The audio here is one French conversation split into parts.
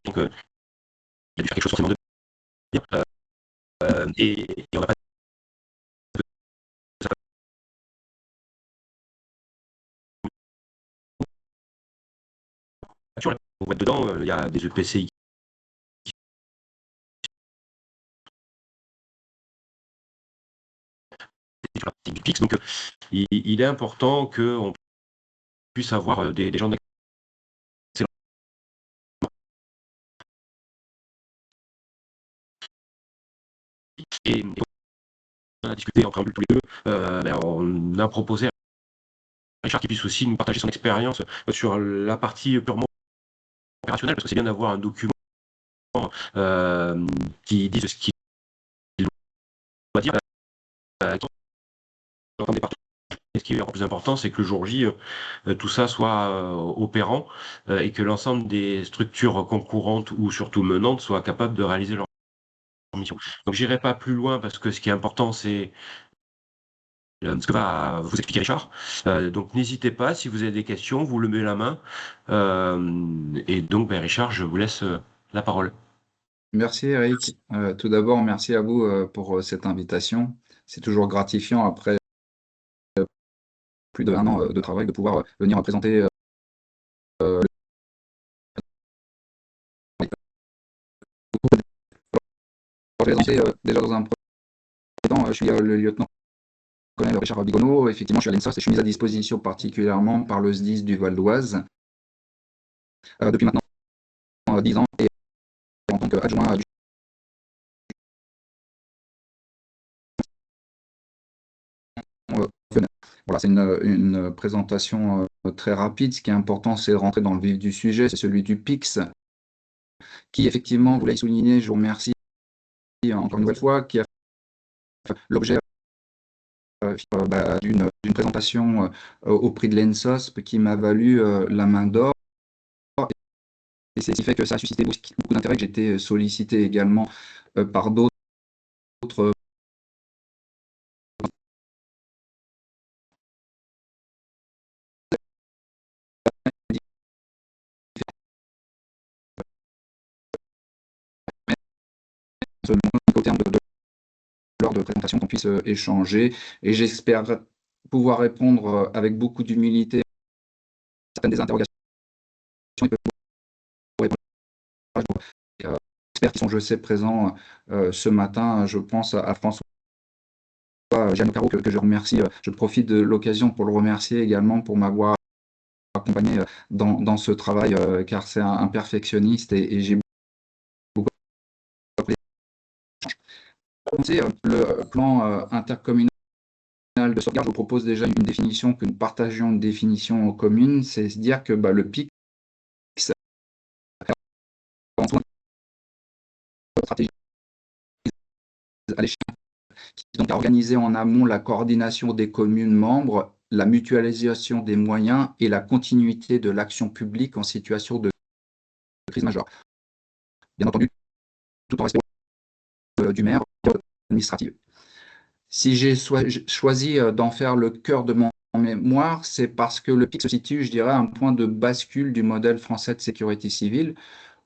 donc il a dû faire quelque chose forcément de bien. Et on va pas on va être dedans, il y a des EPCI sur la partie du PIX, donc il est important qu'on puisse avoir des gens d'excellence. Et on a discuté en préambule tous les deux, on a proposé à Richard qui puisse aussi nous partager son expérience sur la partie purement opérationnelle, parce que c'est bien d'avoir un document euh, qui dit ce qu'il doit dire. J'entends des parties. Et ce qui est encore plus important, c'est que le jour J, tout ça soit opérant et que l'ensemble des structures concurrentes ou surtout menantes soient capables de réaliser leur mission. Donc j'irai pas plus loin parce que ce qui est important, c'est ce que va vous expliquer Richard. Donc n'hésitez pas, si vous avez des questions, vous levez la main. Et donc, Richard, je vous laisse la parole. Merci Eric. Tout d'abord, merci à vous pour cette invitation. C'est toujours gratifiant après plus d'1 an de travail de pouvoir venir présenter pour les présenter, déjà dans un premier temps, je suis le lieutenant-colonel Richard Bigonneau. Effectivement, je suis à l'INSOS et je suis mis à disposition particulièrement par le SDIS du Val d'Oise depuis maintenant 10 ans et en tant qu'adjoint du voilà, c'est une présentation très rapide. Ce qui est important, c'est de rentrer dans le vif du sujet, c'est celui du PIX, qui effectivement, vous l'avez souligné, je vous remercie encore une nouvelle fois, qui a fait l'objet d'une présentation au prix de l'ENSOSP qui m'a valu la main d'or. Et c'est ce qui fait que ça a suscité beaucoup d'intérêt, que j'ai été sollicité également par d'autres au terme de lors de présentation qu'on puisse échanger. Et j'espère pouvoir répondre avec beaucoup d'humilité à certaines des interrogations et pour répondre experts qui sont, je sais, présents ce matin. Je pense à François Gianluca que je remercie. Je profite de l'occasion pour le remercier également pour m'avoir accompagné dans ce travail, car c'est un perfectionniste et j'ai beaucoup apprécié. Le plan intercommunal de sauvegarde, je vous propose déjà une définition, que nous partagions une définition commune, c'est se dire que le PIC, c'est avant tout une stratégie à l'échelle qui est donc à organiser en amont la coordination des communes membres, la mutualisation des moyens et la continuité de l'action publique en situation de crise majeure. Bien entendu, tout en respect du maire administrative. Si j'ai choisi d'en faire le cœur de mon mémoire, c'est parce que le PIC se situe, je dirais, à un point de bascule du modèle français de sécurité civile,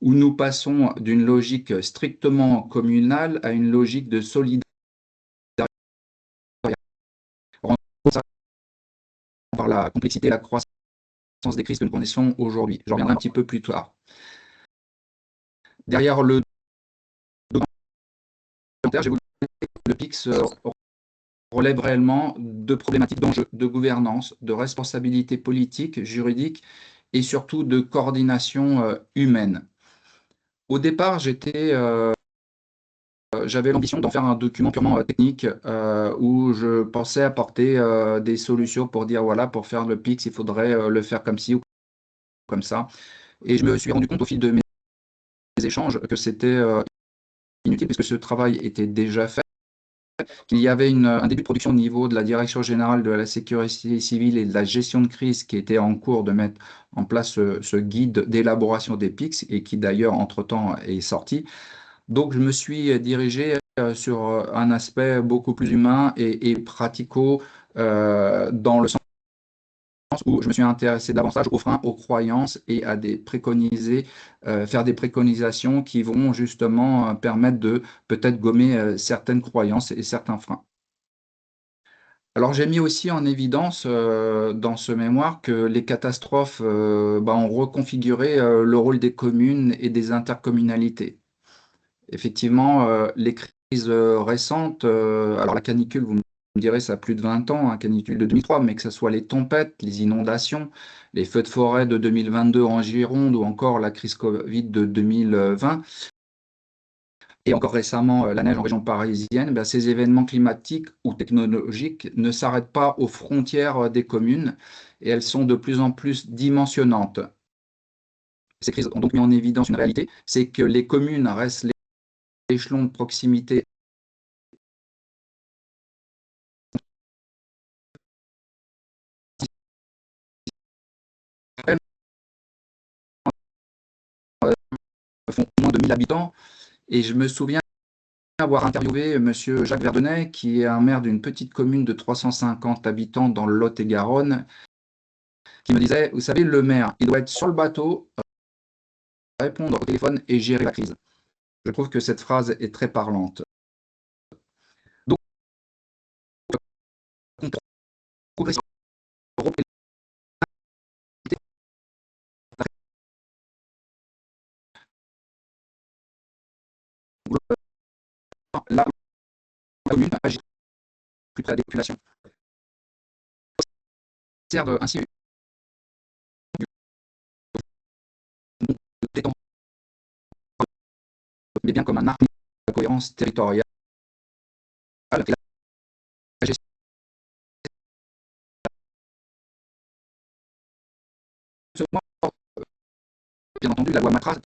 où nous passons d'une logique strictement communale à une logique de solidarité par la complexité et la croissance des crises que nous connaissons aujourd'hui. J'en reviendrai un petit peu plus tard. Derrière le documentaire, j'ai voulu que le PIX relève réellement de problématiques d'enjeux, de gouvernance, de responsabilité politique, juridique et surtout de coordination humaine. Au départ, j'avais l'ambition d'en faire un document purement technique où je pensais apporter des solutions pour dire voilà, pour faire le PIX, il faudrait le faire comme ci ou comme ça. Et je me suis rendu compte au fil de mes échanges que c'était inutile puisque ce travail était déjà fait, qu'il y avait un début de production au niveau de la Direction générale de la sécurité civile et de la gestion de crise qui était en cours de mettre en place ce guide d'élaboration des PIX et qui d'ailleurs entre-temps est sorti. Donc je me suis dirigé sur un aspect beaucoup plus humain et pratico dans le sens où je me suis intéressé davantage aux freins, aux croyances et à faire des préconisations qui vont justement permettre de peut-être gommer certaines croyances et certains freins. Alors j'ai mis aussi en évidence dans ce mémoire que les catastrophes ont reconfiguré le rôle des communes et des intercommunalités. Effectivement, les crises récentes, alors la canicule, vous me direz, ça a plus de 20 ans, hein, canicule de 2003, mais que ce soit les tempêtes, les inondations, les feux de forêt de 2022 en Gironde ou encore la crise Covid de 2020, et encore récemment la neige en région parisienne, ben, ces événements climatiques ou technologiques ne s'arrêtent pas aux frontières des communes et elles sont de plus en plus dimensionnantes. Ces crises ont donc mis en évidence une réalité, c'est que les communes restent l'échelon de proximité font moins de 1000 habitants. Et je me souviens avoir interviewé monsieur Jacques Verdenay, qui est un maire d'une petite commune de 350 habitants dans le Lot-et-Garonne, qui me disait, vous savez, le maire, il doit être sur le bateau, répondre au téléphone et gérer la crise. Je trouve que cette phrase est très parlante. Donc, la commune agit plus près des populations. Serve ainsi mais bien comme un arc de la cohérence territoriale. La gestion, bien entendu, la loi Matras,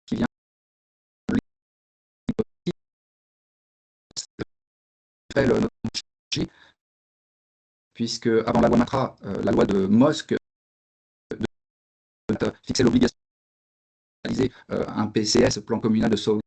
qui vient notre puisque avant la loi Matra, la loi de Mosque fixait l'obligation de réaliser un PCS, plan communal de sauvegarde.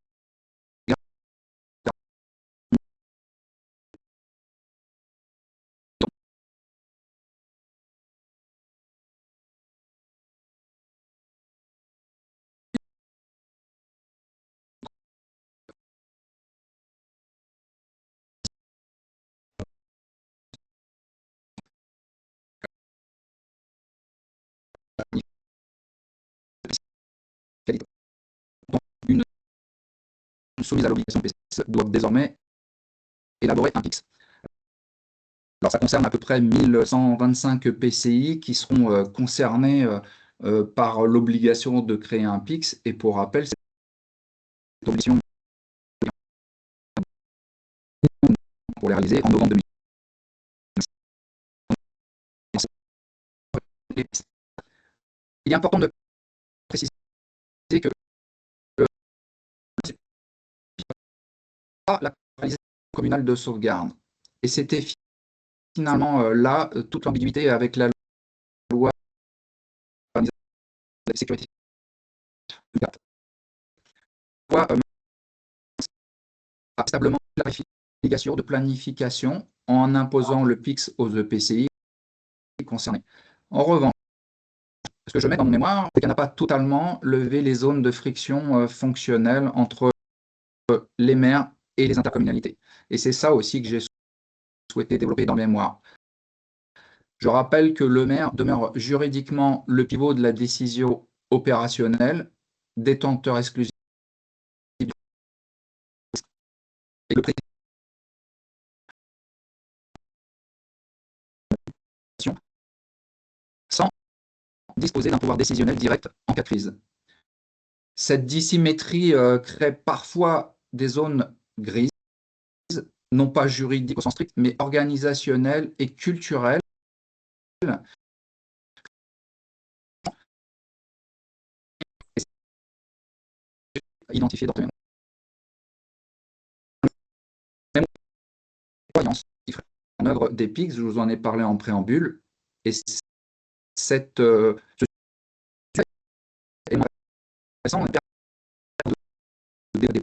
Une soumise à l'obligation PCS doit désormais élaborer un PIX. Alors ça concerne à peu près 1125 PCI qui seront concernés par l'obligation de créer un PIX. Et pour rappel, cette obligation pour les réaliser en novembre 2020. Il est important de préciser que ce n'est pas la réalisation communale de sauvegarde. Et c'était finalement là toute l'ambiguïté avec la loi de sécurité. La loi a stablement clarifié l'obligation de planification en imposant le PIX aux EPCI concernés. En revanche, ce que je mets dans mon mémoire, c'est qu'elle n'a pas totalement levé les zones de friction fonctionnelles entre les maires et les intercommunalités. Et c'est ça aussi que j'ai souhaité développer dans le mémoire. Je rappelle que le maire demeure juridiquement le pivot de la décision opérationnelle, détenteur exclusif et le président sans disposer d'un pouvoir décisionnel direct en cas de crise. Cette dissymétrie crée parfois des zones grises, non pas juridiques au sens strict, mais organisationnelles et culturelles, identifiées dans le même croyance qui ferait en œuvre des PIX, je vous en ai parlé en préambule, et cette ce sujet est intéressant des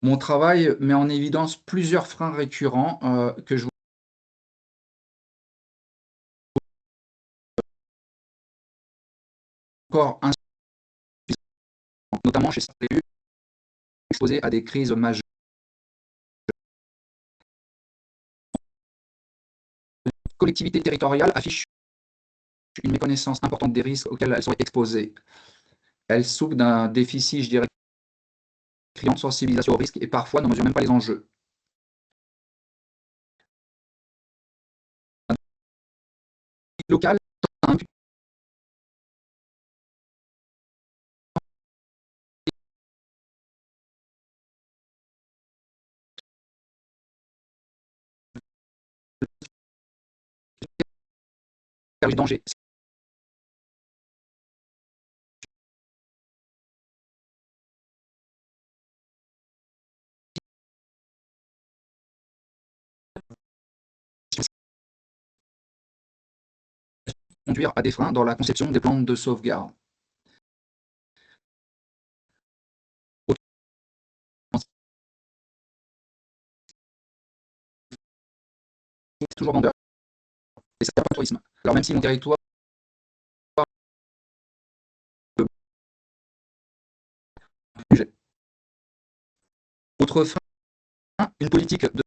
Mon travail met en évidence plusieurs freins récurrents que je vois encore insuffisants, notamment chez certains élus exposés à des crises majeures. Les collectivités territoriales affichent une méconnaissance importante des risques auxquels elles sont exposées. Elles souffrent d'un déficit, je dirais, criant de sensibilisation aux risques et parfois ne mesurent même pas les enjeux. Local, du danger. Conduire à des freins dans la conception des plans de sauvegarde. C'est toujours vendeur. Et c'est un tourisme. Alors même si mon territoire sujet. Autre frein, une politique de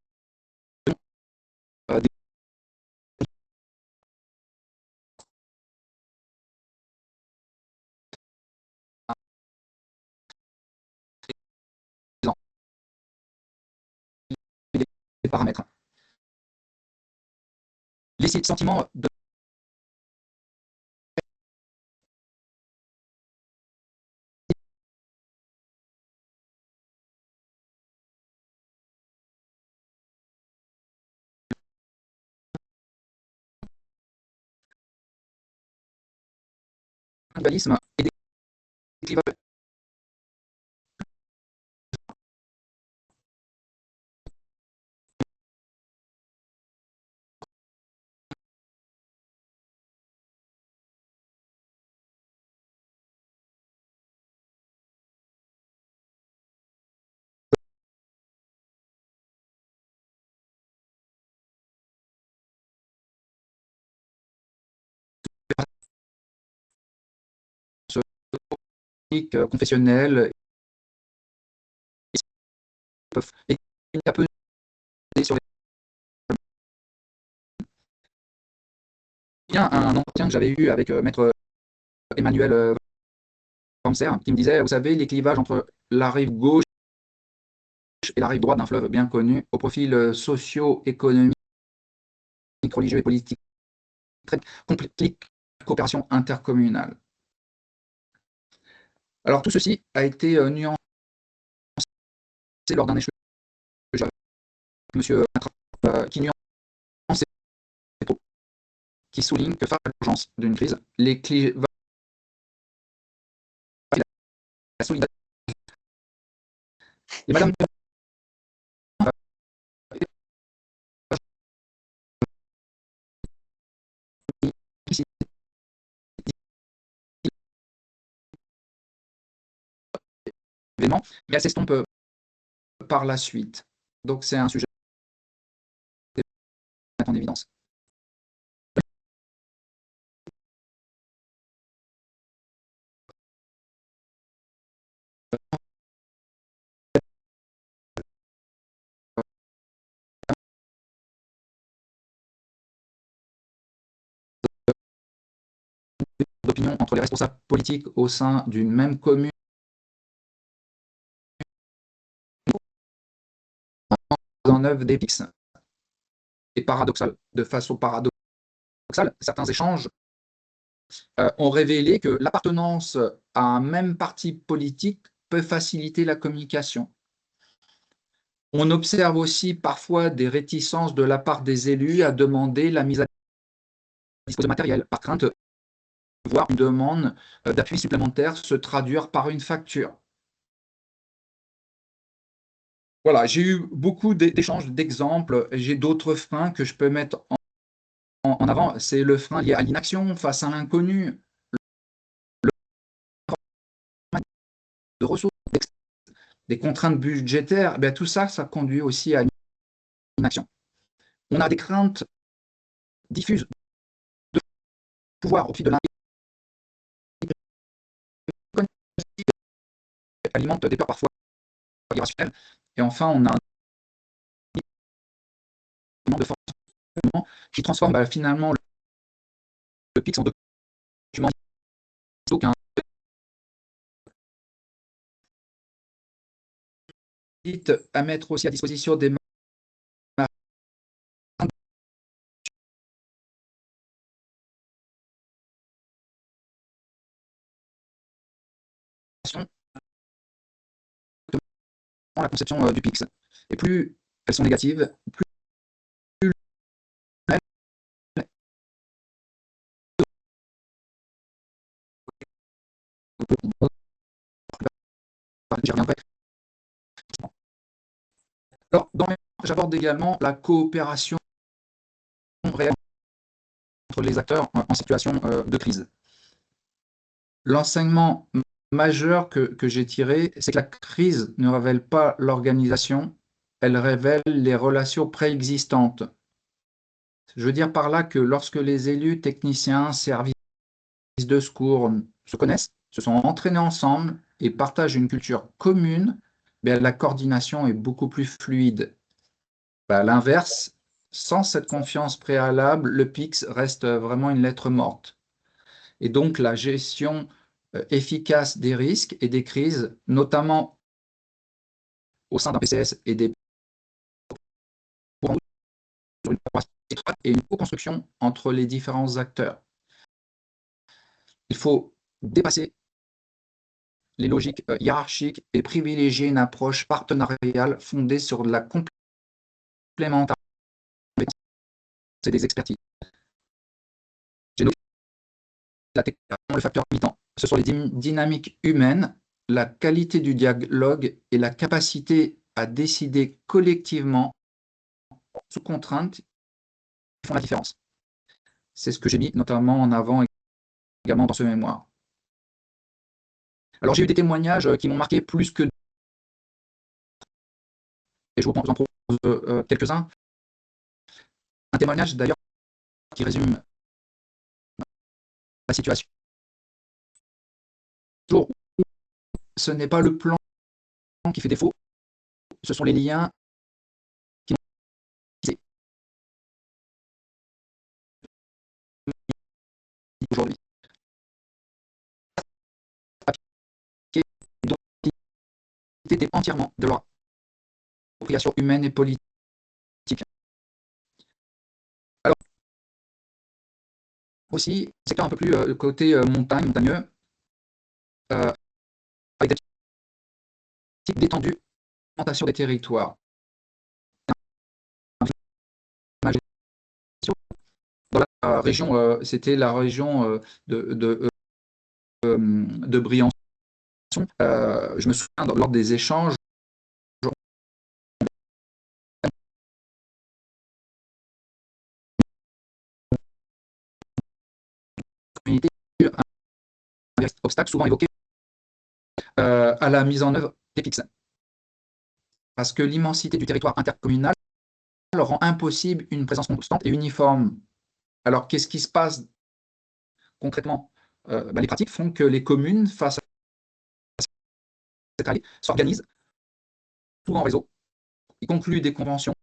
des paramètres. Les sentiments de cannibalisme et des clivages confessionnels et il y a peu sur un entretien que j'avais eu avec maître Emmanuel Panzer qui me disait, vous savez, les clivages entre la rive gauche et la rive droite d'un fleuve bien connu, au profil socio-économique, religieux et politique, très compliqué, coopération intercommunale. Alors tout ceci a été nuancé lors d'un échange que j'avais avec monsieur qui nuance qui souligne que face à l'urgence d'une crise, les clivages la solidarité. Et madame événement, mais elle s'estompe par la suite. Donc c'est un sujet à mettre en évidence. D'opinion entre les responsables politiques au sein d'une même commune en œuvre des PIX. Et paradoxal, de façon paradoxale, certains échanges ont révélé que l'appartenance à un même parti politique peut faciliter la communication. On observe aussi parfois des réticences de la part des élus à demander la mise à disposition de matériel, par crainte de voir une demande d'appui supplémentaire se traduire par une facture. Voilà, j'ai eu beaucoup d'échanges, d'exemples. J'ai d'autres freins que je peux mettre en avant. C'est le frein lié à l'inaction face à l'inconnu, le de ressources, des contraintes budgétaires, ben, tout ça, ça conduit aussi à une inaction. On a des craintes diffuses de pouvoir au profit de l'un alimente des peurs parfois irrationnelles. Et enfin, on a un élément de force qui transforme finalement le PIX en document qu'un site à mettre aussi à disposition des la conception du PIX. Et plus elles sont négatives, plus j'y reviendrai. Alors, j'aborde également la coopération réelle entre les acteurs en situation de crise. L'enseignement majeur que j'ai tiré, c'est que la crise ne révèle pas l'organisation, elle révèle les relations préexistantes. Je veux dire par là que lorsque les élus, techniciens, services de secours se connaissent, se sont entraînés ensemble et partagent une culture commune, ben, la coordination est beaucoup plus fluide. Ben, à l'inverse, sans cette confiance préalable, le PIX reste vraiment une lettre morte. Et donc la gestion efficace des risques et des crises, notamment au sein d'un PCS et des sur une coopération étroite et une co-construction entre les différents acteurs. Il faut dépasser les logiques hiérarchiques et privilégier une approche partenariale fondée sur la complémentarité des expertises. J'ai noté le facteur limitant. Ce sont les dynamiques humaines, la qualité du dialogue et la capacité à décider collectivement sous contrainte qui font la différence. C'est ce que j'ai mis notamment en avant également dans ce mémoire. Alors j'ai eu des témoignages qui m'ont marqué plus que et je vous en propose quelques-uns. Un témoignage d'ailleurs qui résume la situation. Ce n'est pas le plan qui fait défaut, ce sont les liens qui ont aujourd'hui. Dépend entièrement de leur appropriation humaine et politique. Alors, aussi, secteur un peu plus côté montagneux, avec des types d'étendue, augmentation des territoires. Dans la région, c'était la région de Briançon. Je me souviens, lors des échanges, un obstacle souvent évoqué à la mise en œuvre des PIX. Parce que l'immensité du territoire intercommunal rend impossible une présence constante et uniforme. Alors, qu'est-ce qui se passe concrètement? Les pratiques font que les communes, face à cette réalité, s'organisent souvent en réseau. Ils concluent des conventions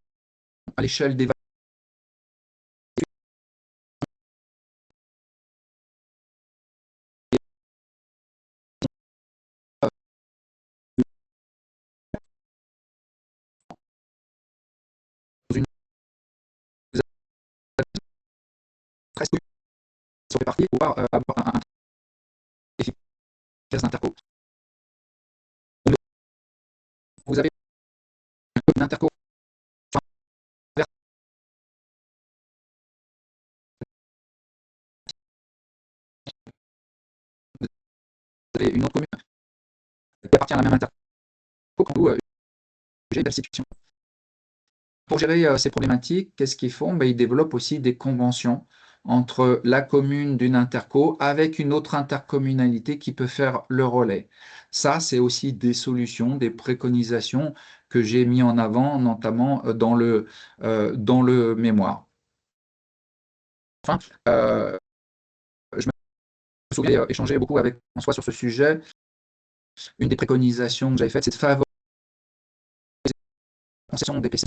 à l'échelle des une presque sont réparties pour pouvoir avoir un efficace d'interco. Vous avez une interco et une autre commune qui appartient à la même interco quand vous gérez la situation. Pour gérer ces problématiques, qu'est-ce qu'ils font? Ils développent aussi des conventions entre la commune d'une interco avec une autre intercommunalité qui peut faire le relais. Ça, c'est aussi des solutions, des préconisations que j'ai mis en avant, notamment dans le mémoire. Enfin, je me souviens échanger beaucoup avec François sur ce sujet. Une des préconisations que j'avais faites, c'est de favoriser la concession des PC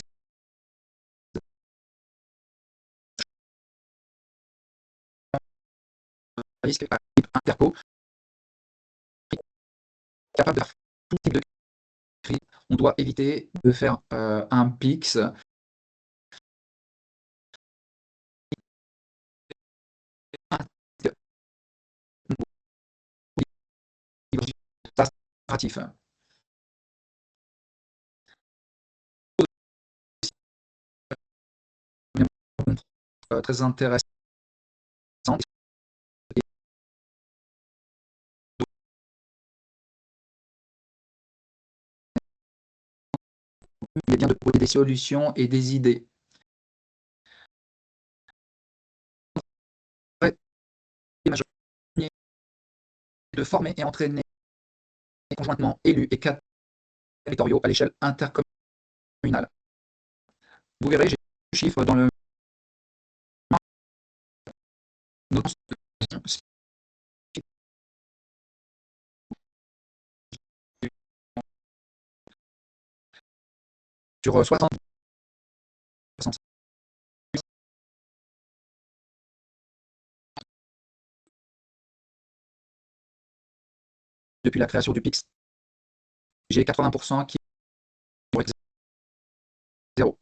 risque à type interco, capable de faire tout type de cri. On doit éviter de faire un PIX administratif. Très intéressant. Il est bien de proposer des solutions et des idées. De former et entraîner conjointement élus et cadres territoriaux à l'échelle intercommunale. Vous verrez, j'ai des chiffres dans le sur 60 depuis la création du PIX. J'ai 80% qui sont zéro.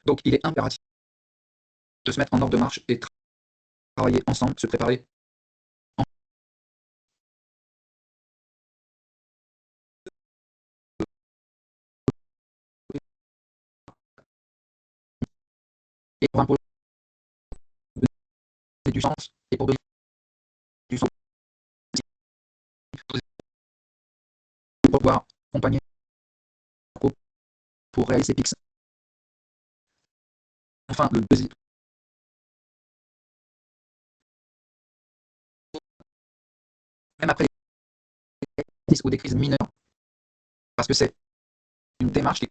Donc il est impératif de se mettre en ordre de marche et travailler ensemble, se préparer et pour imposer du sens et pour donner du sens pour pouvoir accompagner pour réaliser PIX. Enfin, le deuxième, même après les crises ou des crises mineures, parce que c'est une démarche qui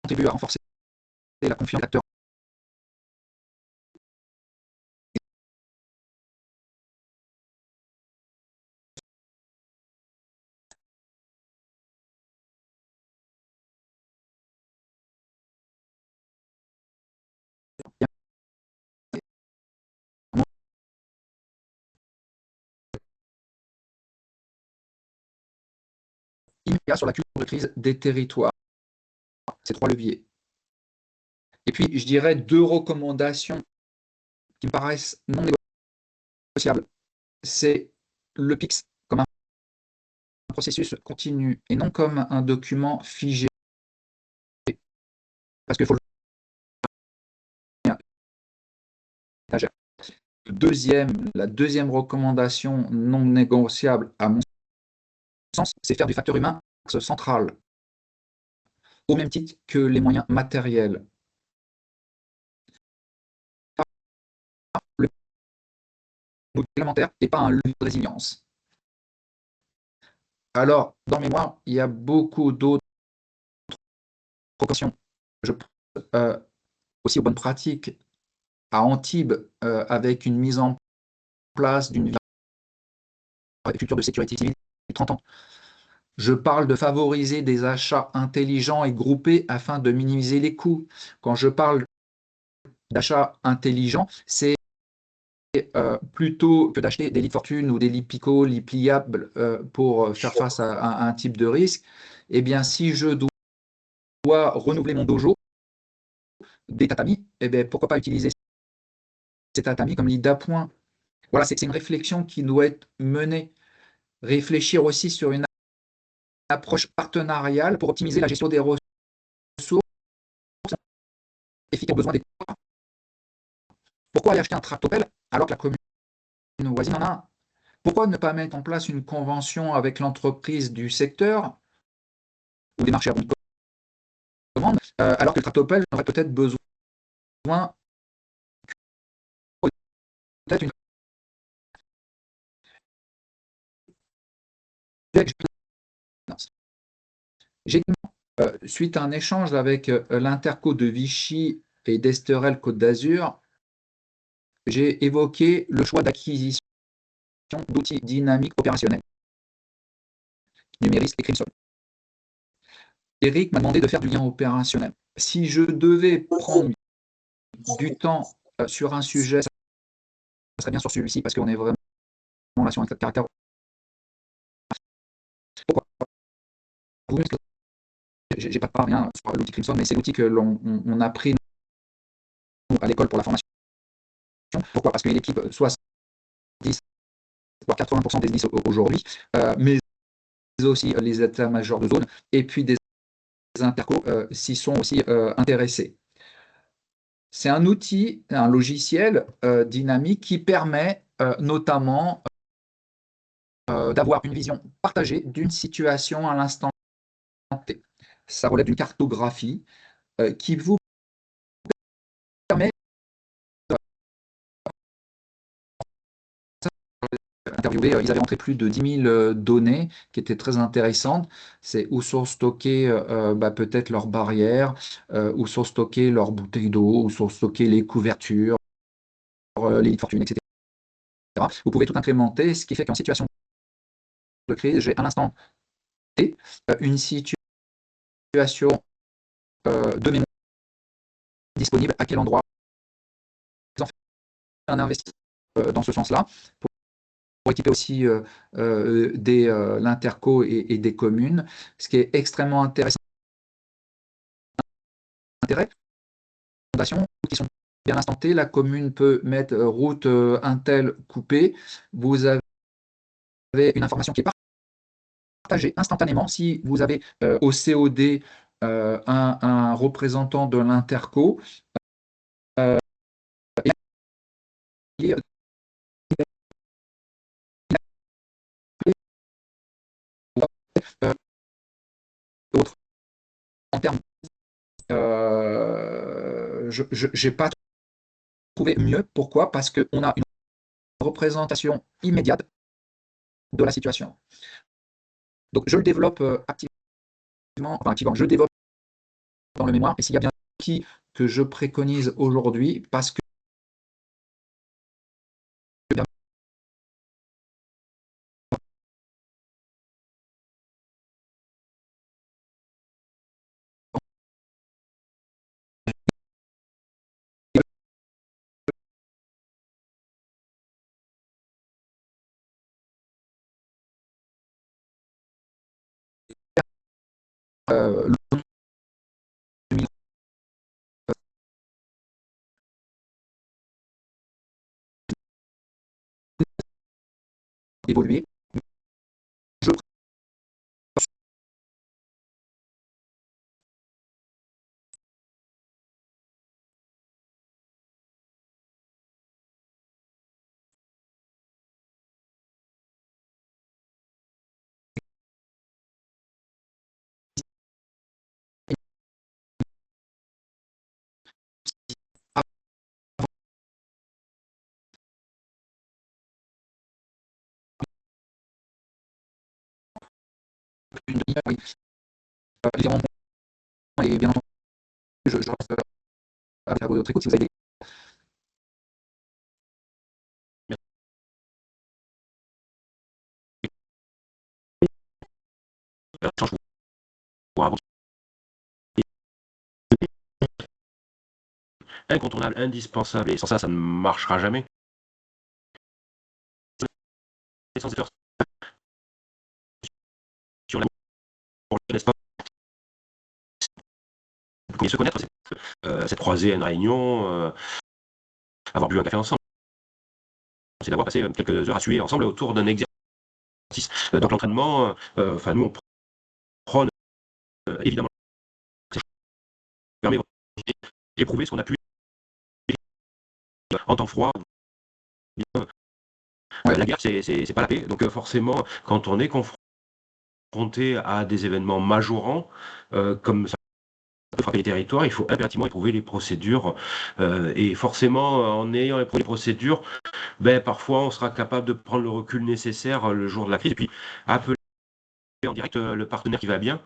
contribue à renforcer la confiance des acteurs. Immédiat sur la culture de crise des territoires. Ces trois leviers. Et puis, je dirais deux recommandations qui me paraissent non négociables. C'est le PIX comme un processus continu et non comme un document figé. Parce qu'il faut le la deuxième recommandation non négociable, à mon sens, c'est faire du facteur humain axe central, au même titre que les moyens matériels. Le bout élémentaire n'est pas un levier de résilience. Alors, dans le mémoire, il y a beaucoup d'autres recommandations. Je pense aussi aux bonnes pratiques à Antibes, avec une mise en place d'une culture de sécurité civile depuis 30 ans. Je parle de favoriser des achats intelligents et groupés afin de minimiser les coûts. Quand je parle d'achat intelligent, c'est plutôt que d'acheter des lits de fortune ou des lits picots, lits pliables pour faire face à un type de risque, eh bien, si je dois renouveler mon dojo, des tatamis, eh bien, pourquoi pas utiliser ces tatamis comme lit d'appoint. Voilà, c'est une réflexion qui doit être menée. Réfléchir aussi sur une approche partenariale pour optimiser la gestion des ressources efficaces aux besoins des territoires. Pourquoi aller acheter un tractopelle alors que la commune voisine en a un? Pourquoi ne pas mettre en place une convention avec l'entreprise du secteur ou des marchés à bon de commande, alors que le tractopelle aurait peut-être besoin peut-être une j'ai suite à un échange avec l'Interco de Vichy et d'Esterel Côte d'Azur, j'ai évoqué le choix d'acquisition d'outils dynamiques opérationnels, Numéris et Crimson. Eric m'a demandé de faire du lien opérationnel. Si je devais prendre du temps sur un sujet, ça serait bien sur celui-ci parce qu'on est vraiment là sur un caractère. Pourquoi? J'ai pas de part rien sur l'outil Crimson, mais c'est l'outil que l'on a pris à l'école pour la formation. Pourquoi? Parce qu'il équipe soit 10, voire 80% des 10 aujourd'hui, mais aussi les états-majors de zone, et puis des intercos s'y sont aussi intéressés. C'est un outil, un logiciel dynamique qui permet notamment d'avoir une vision partagée d'une situation à l'instant T. Ça relève d'une cartographie qui vous permet d'interviewer. Ils avaient entré plus de 10 000 données qui étaient très intéressantes. C'est où sont stockées peut-être leurs barrières, où sont stockées leurs bouteilles d'eau, où sont stockées les couvertures, les lits de fortune, etc. Vous pouvez tout incrémenter, ce qui fait qu'en situation de crise, j'ai à l'instant T une situation de mémoire disponible, à quel endroit. Ils ont fait un investissement dans ce sens-là pour équiper aussi l'Interco et des communes, ce qui est extrêmement intéressant. Fondation qui sont bien instantés. La commune peut mettre route Intel coupée. Vous avez une information qui est partagée instantanément. Si vous avez au COD un représentant de l'Interco, autre. En termes, je n'ai pas trouvé mieux. Pourquoi? Parce qu'on a une représentation immédiate de la situation. Donc je le développe activement, je le développe dans le mémoire. Et s'il y a bien qui que je préconise aujourd'hui, parce que euh, évoluer, je une demi-heure, oui. L'environnement est bien entendu, je reste avec votre écoute si vous avez Incontournable, indispensable, et sans ça, ça ne marchera jamais. Sans faire sur l'amour, n'est-ce pas? Vous pouvez se connaître, cette croisée à une réunion, avoir bu un café ensemble. C'est d'avoir passé quelques heures à suer ensemble autour d'un exercice. Donc l'entraînement, nous on prône évidemment, ça permet d'éprouver ce qu'on a pu en temps froid. La guerre, c'est pas la paix. Donc forcément, quand on est confronté à des événements majorants, comme ça peut frapper les territoires, il faut impérativement éprouver les procédures. Et forcément, en ayant éprouvé les procédures, ben, parfois on sera capable de prendre le recul nécessaire le jour de la crise, et puis appeler en direct le partenaire qui va bien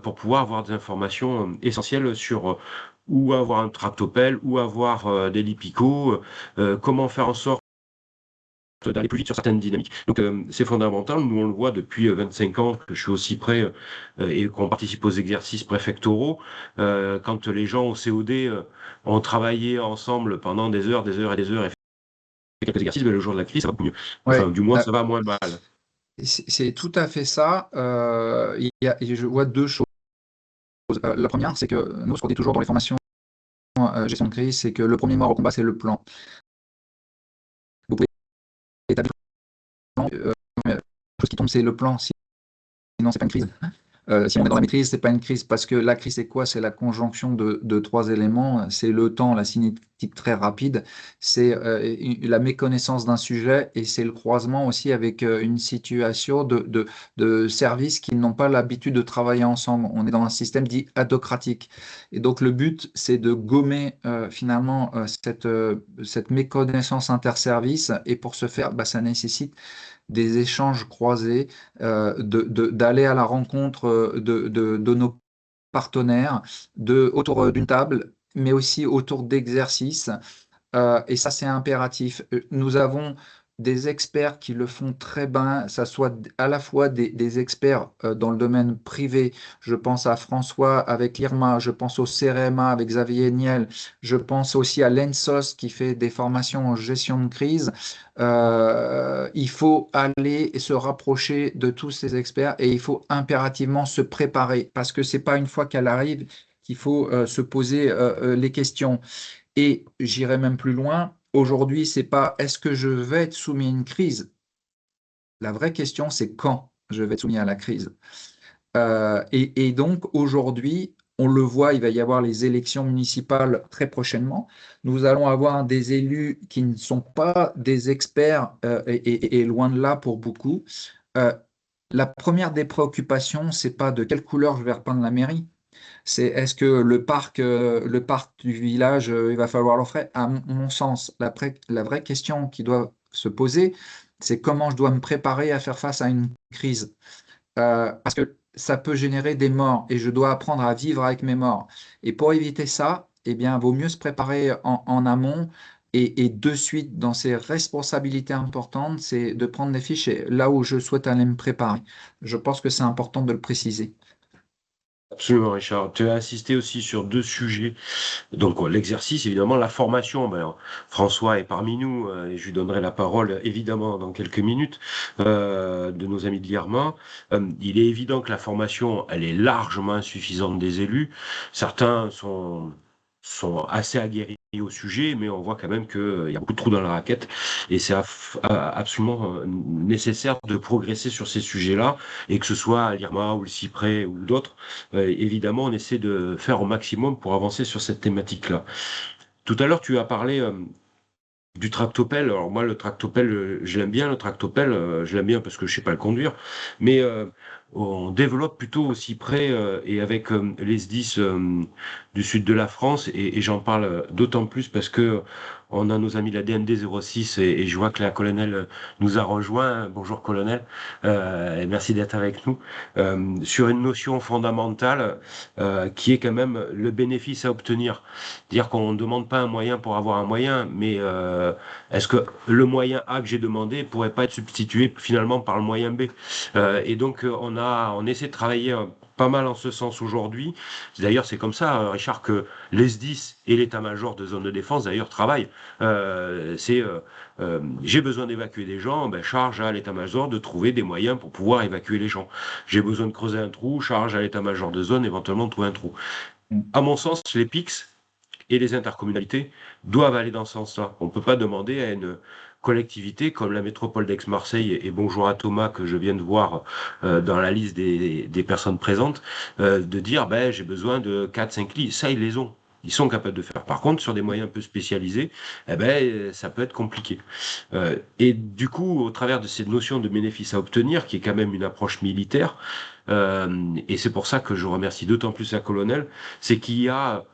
pour pouvoir avoir des informations essentielles sur où avoir un tractopelle, où avoir des lipico, comment faire en sorte d'aller plus vite sur certaines dynamiques. Donc c'est fondamental. Nous, on le voit depuis 25 ans que je suis aussi prêt et qu'on participe aux exercices préfectoraux. Quand les gens au COD ont travaillé ensemble pendant des heures et des heures et fait quelques exercices, ben, le jour de la crise, ça va beaucoup mieux. Enfin, Ouais, du moins, ça va moins mal. c'est tout à fait ça. Je vois deux choses. La première, c'est que nous, ce qu'on dit toujours dans les formations gestion de crise, c'est que le premier mort au combat, c'est le plan. Vous pouvez établir le plan, la chose qui tombe, c'est le plan, sinon c'est pas une crise. Si on est dans la maîtrise, c'est pas une crise parce que la crise, c'est quoi? C'est la conjonction de trois éléments. C'est le temps, la cinétique très rapide, c'est la méconnaissance d'un sujet et c'est le croisement aussi avec une situation de services qui n'ont pas l'habitude de travailler ensemble. On est dans un système dit adocratique. Et donc le but, c'est de gommer finalement cette méconnaissance interservice et pour ce faire, bah, ça nécessite des échanges croisés, d'aller à la rencontre de nos partenaires autour d'une table, mais aussi autour d'exercices et ça, c'est impératif. Nous avons des experts qui le font très bien, ça soit à la fois des experts dans le domaine privé. Je pense à François avec l'IRMA, je pense au CRMA avec Xavier Niel, je pense aussi à l'ENSOS qui fait des formations en gestion de crise. Il faut aller et se rapprocher de tous ces experts et il faut impérativement se préparer parce que c'est pas une fois qu'elle arrive qu'il faut se poser les questions. Et j'irai même plus loin. Aujourd'hui, c'est pas est-ce que je vais être soumis à une crise? La vraie question, c'est quand je vais être soumis à la crise. Et donc aujourd'hui, on le voit, il va y avoir les élections municipales très prochainement. Nous allons avoir des élus qui ne sont pas des experts et loin de là pour beaucoup. Euh, la première des préoccupations, c'est pas de quelle couleur je vais repeindre la mairie. C'est est-ce que le parc du village, il va falloir l'offrir? À mon sens, la vraie question qui doit se poser, c'est comment je dois me préparer à faire face à une crise. Parce que ça peut générer des morts et je dois apprendre à vivre avec mes morts. Et pour éviter ça, eh bien, vaut mieux se préparer en amont et de suite dans ses responsabilités importantes, c'est de prendre des fiches et là où je souhaite aller me préparer. Je pense que c'est important de le préciser. Absolument, Richard. Tu as insisté aussi sur deux sujets. Donc, l'exercice, évidemment, la formation. Ben, François est parmi nous et je lui donnerai la parole, évidemment, dans quelques minutes, de nos amis de l'IRMA. Il est évident que la formation, elle est largement insuffisante des élus. Certains sont assez aguerris au sujet, mais on voit quand même qu'il y a beaucoup de trous dans la raquette et c'est absolument nécessaire de progresser sur ces sujets-là et que ce soit à l'IRMA ou le CIPRE ou d'autres. Évidemment, on essaie de faire au maximum pour avancer sur cette thématique-là. Tout à l'heure, tu as parlé du tractopelle. Alors moi, le tractopelle, je l'aime bien. Le tractopelle, je l'aime bien parce que je sais pas le conduire. Mais on développe plutôt aussi près et avec les SDIS du sud de la France. Et j'en parle d'autant plus parce que on a nos amis de la DND 06 et je vois que la colonelle nous a rejoint. Bonjour colonel, et merci d'être avec nous sur une notion fondamentale qui est quand même le bénéfice à obtenir. Dire qu'on ne demande pas un moyen pour avoir un moyen, mais est-ce que le moyen A que j'ai demandé pourrait pas être substitué finalement par le moyen B? Et donc on essaie de travailler pas mal en ce sens aujourd'hui. D'ailleurs, c'est comme ça, Richard, que les SDIS et l'état-major de zone de défense d'ailleurs travaillent. J'ai besoin d'évacuer des gens, ben, charge à l'état-major de trouver des moyens pour pouvoir évacuer les gens. J'ai besoin de creuser un trou, charge à l'état-major de zone éventuellement de trouver un trou. À mon sens, les PIX et les intercommunalités doivent aller dans ce sens-là. On ne peut pas demander à une collectivité comme la métropole d'Aix-Marseille, et bonjour à Thomas que je viens de voir dans la liste des personnes présentes, de dire ben, j'ai besoin de 4-5 lits. Ça, ils les ont. Ils sont capables de faire. Par contre, sur des moyens un peu spécialisés, eh ben, ça peut être compliqué. Et du coup, au travers de cette notion de bénéfice à obtenir, qui est quand même une approche militaire, et c'est pour ça que je remercie d'autant plus la colonel, c'est qu'il y a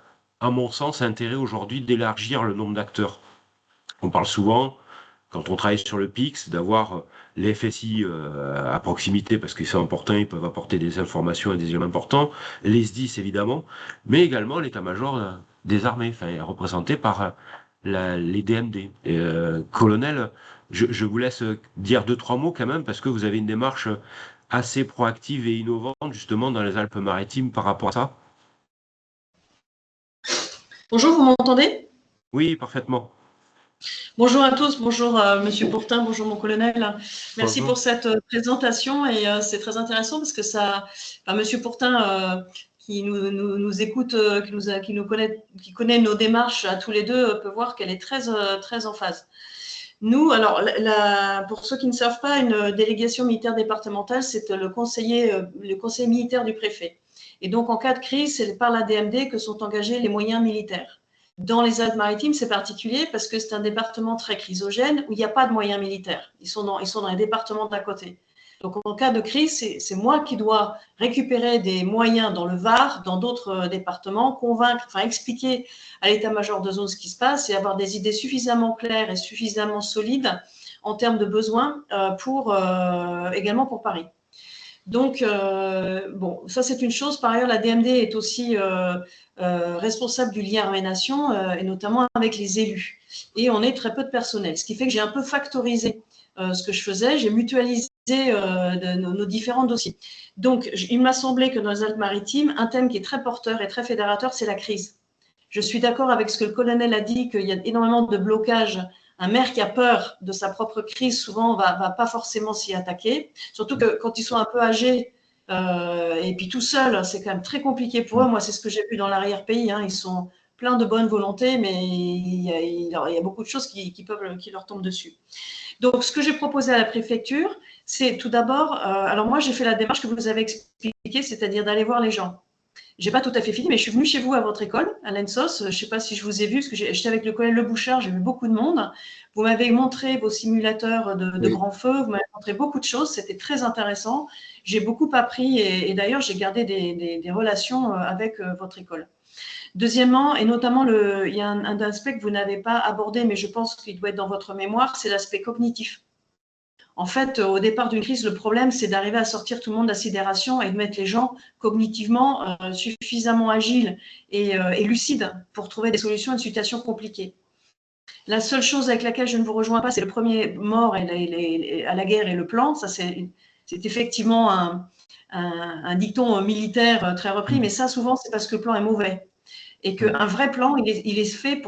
à mon sens, intérêt aujourd'hui d'élargir le nombre d'acteurs. On parle souvent quand on travaille sur le PIX, d'avoir les FSI à proximité, parce qu'ils sont importants, ils peuvent apporter des informations et des éléments importants, les SDIS évidemment, mais également l'état-major des armées, enfin, représenté par les DMD. Colonel, je vous laisse dire 2, 3 mots quand même, parce que vous avez une démarche assez proactive et innovante justement dans les Alpes-Maritimes par rapport à ça. Bonjour, vous m'entendez? Oui, parfaitement. Bonjour à tous, bonjour Monsieur Pourtin, bonjour mon colonel. Merci Bonjour. pour cette présentation et c'est très intéressant parce que Monsieur Pourtin qui nous écoute, qui connaît nos démarches à tous les deux, peut voir qu'elle est très en phase. Nous, alors, pour ceux qui ne savent pas, une délégation militaire départementale, c'est le conseiller militaire du préfet. Et donc, en cas de crise, c'est par la DMD que sont engagés les moyens militaires. Dans les Alpes-Maritimes, c'est particulier parce que c'est un département très chrysogène où il n'y a pas de moyens militaires. Ils sont dans les départements d'à côté. Donc, en cas de crise, c'est moi qui dois récupérer des moyens dans le Var, dans d'autres départements, expliquer à l'état-major de zone ce qui se passe et avoir des idées suffisamment claires et suffisamment solides en termes de besoins également pour Paris. Donc, bon, ça c'est une chose. Par ailleurs, la DMD est aussi responsable du lien armée-nation et notamment avec les élus. Et on est très peu de personnel, ce qui fait que j'ai un peu factorisé ce que je faisais, j'ai mutualisé nos différents dossiers. Donc, il m'a semblé que dans les Alpes-Maritimes, un thème qui est très porteur et très fédérateur, c'est la crise. Je suis d'accord avec ce que le colonel a dit, qu'il y a énormément de blocages. Un maire qui a peur de sa propre crise, souvent, va pas forcément s'y attaquer. Surtout que quand ils sont un peu âgés et puis tout seuls, c'est quand même très compliqué pour eux. Moi, c'est ce que j'ai vu dans l'arrière-pays. Hein. Ils sont pleins de bonne volonté, mais il y a beaucoup de choses qui leur tombent dessus. Donc, ce que j'ai proposé à la préfecture, c'est tout d'abord, alors moi, j'ai fait la démarche que vous avez expliquée, c'est-à-dire d'aller voir les gens. J'ai pas tout à fait fini, mais je suis venue chez vous à votre école, à l'ENSOS. Je ne sais pas si je vous ai vu, parce que j'étais avec le colonel Le Bouchard, j'ai vu beaucoup de monde. Vous m'avez montré vos simulateurs de grand feu, vous m'avez montré beaucoup de choses, c'était très intéressant. J'ai beaucoup appris et d'ailleurs, j'ai gardé des relations avec votre école. Deuxièmement, et notamment, il y a un aspect que vous n'avez pas abordé, mais je pense qu'il doit être dans votre mémoire, c'est l'aspect cognitif. En fait, au départ d'une crise, le problème, c'est d'arriver à sortir tout le monde de la sidération et de mettre les gens cognitivement suffisamment agiles et lucides pour trouver des solutions à une situation compliquée. La seule chose avec laquelle je ne vous rejoins pas, c'est le premier mort à la guerre et le plan. Ça, c'est effectivement un dicton militaire très repris, mais ça, souvent, c'est parce que le plan est mauvais. Et qu'un vrai plan, il est fait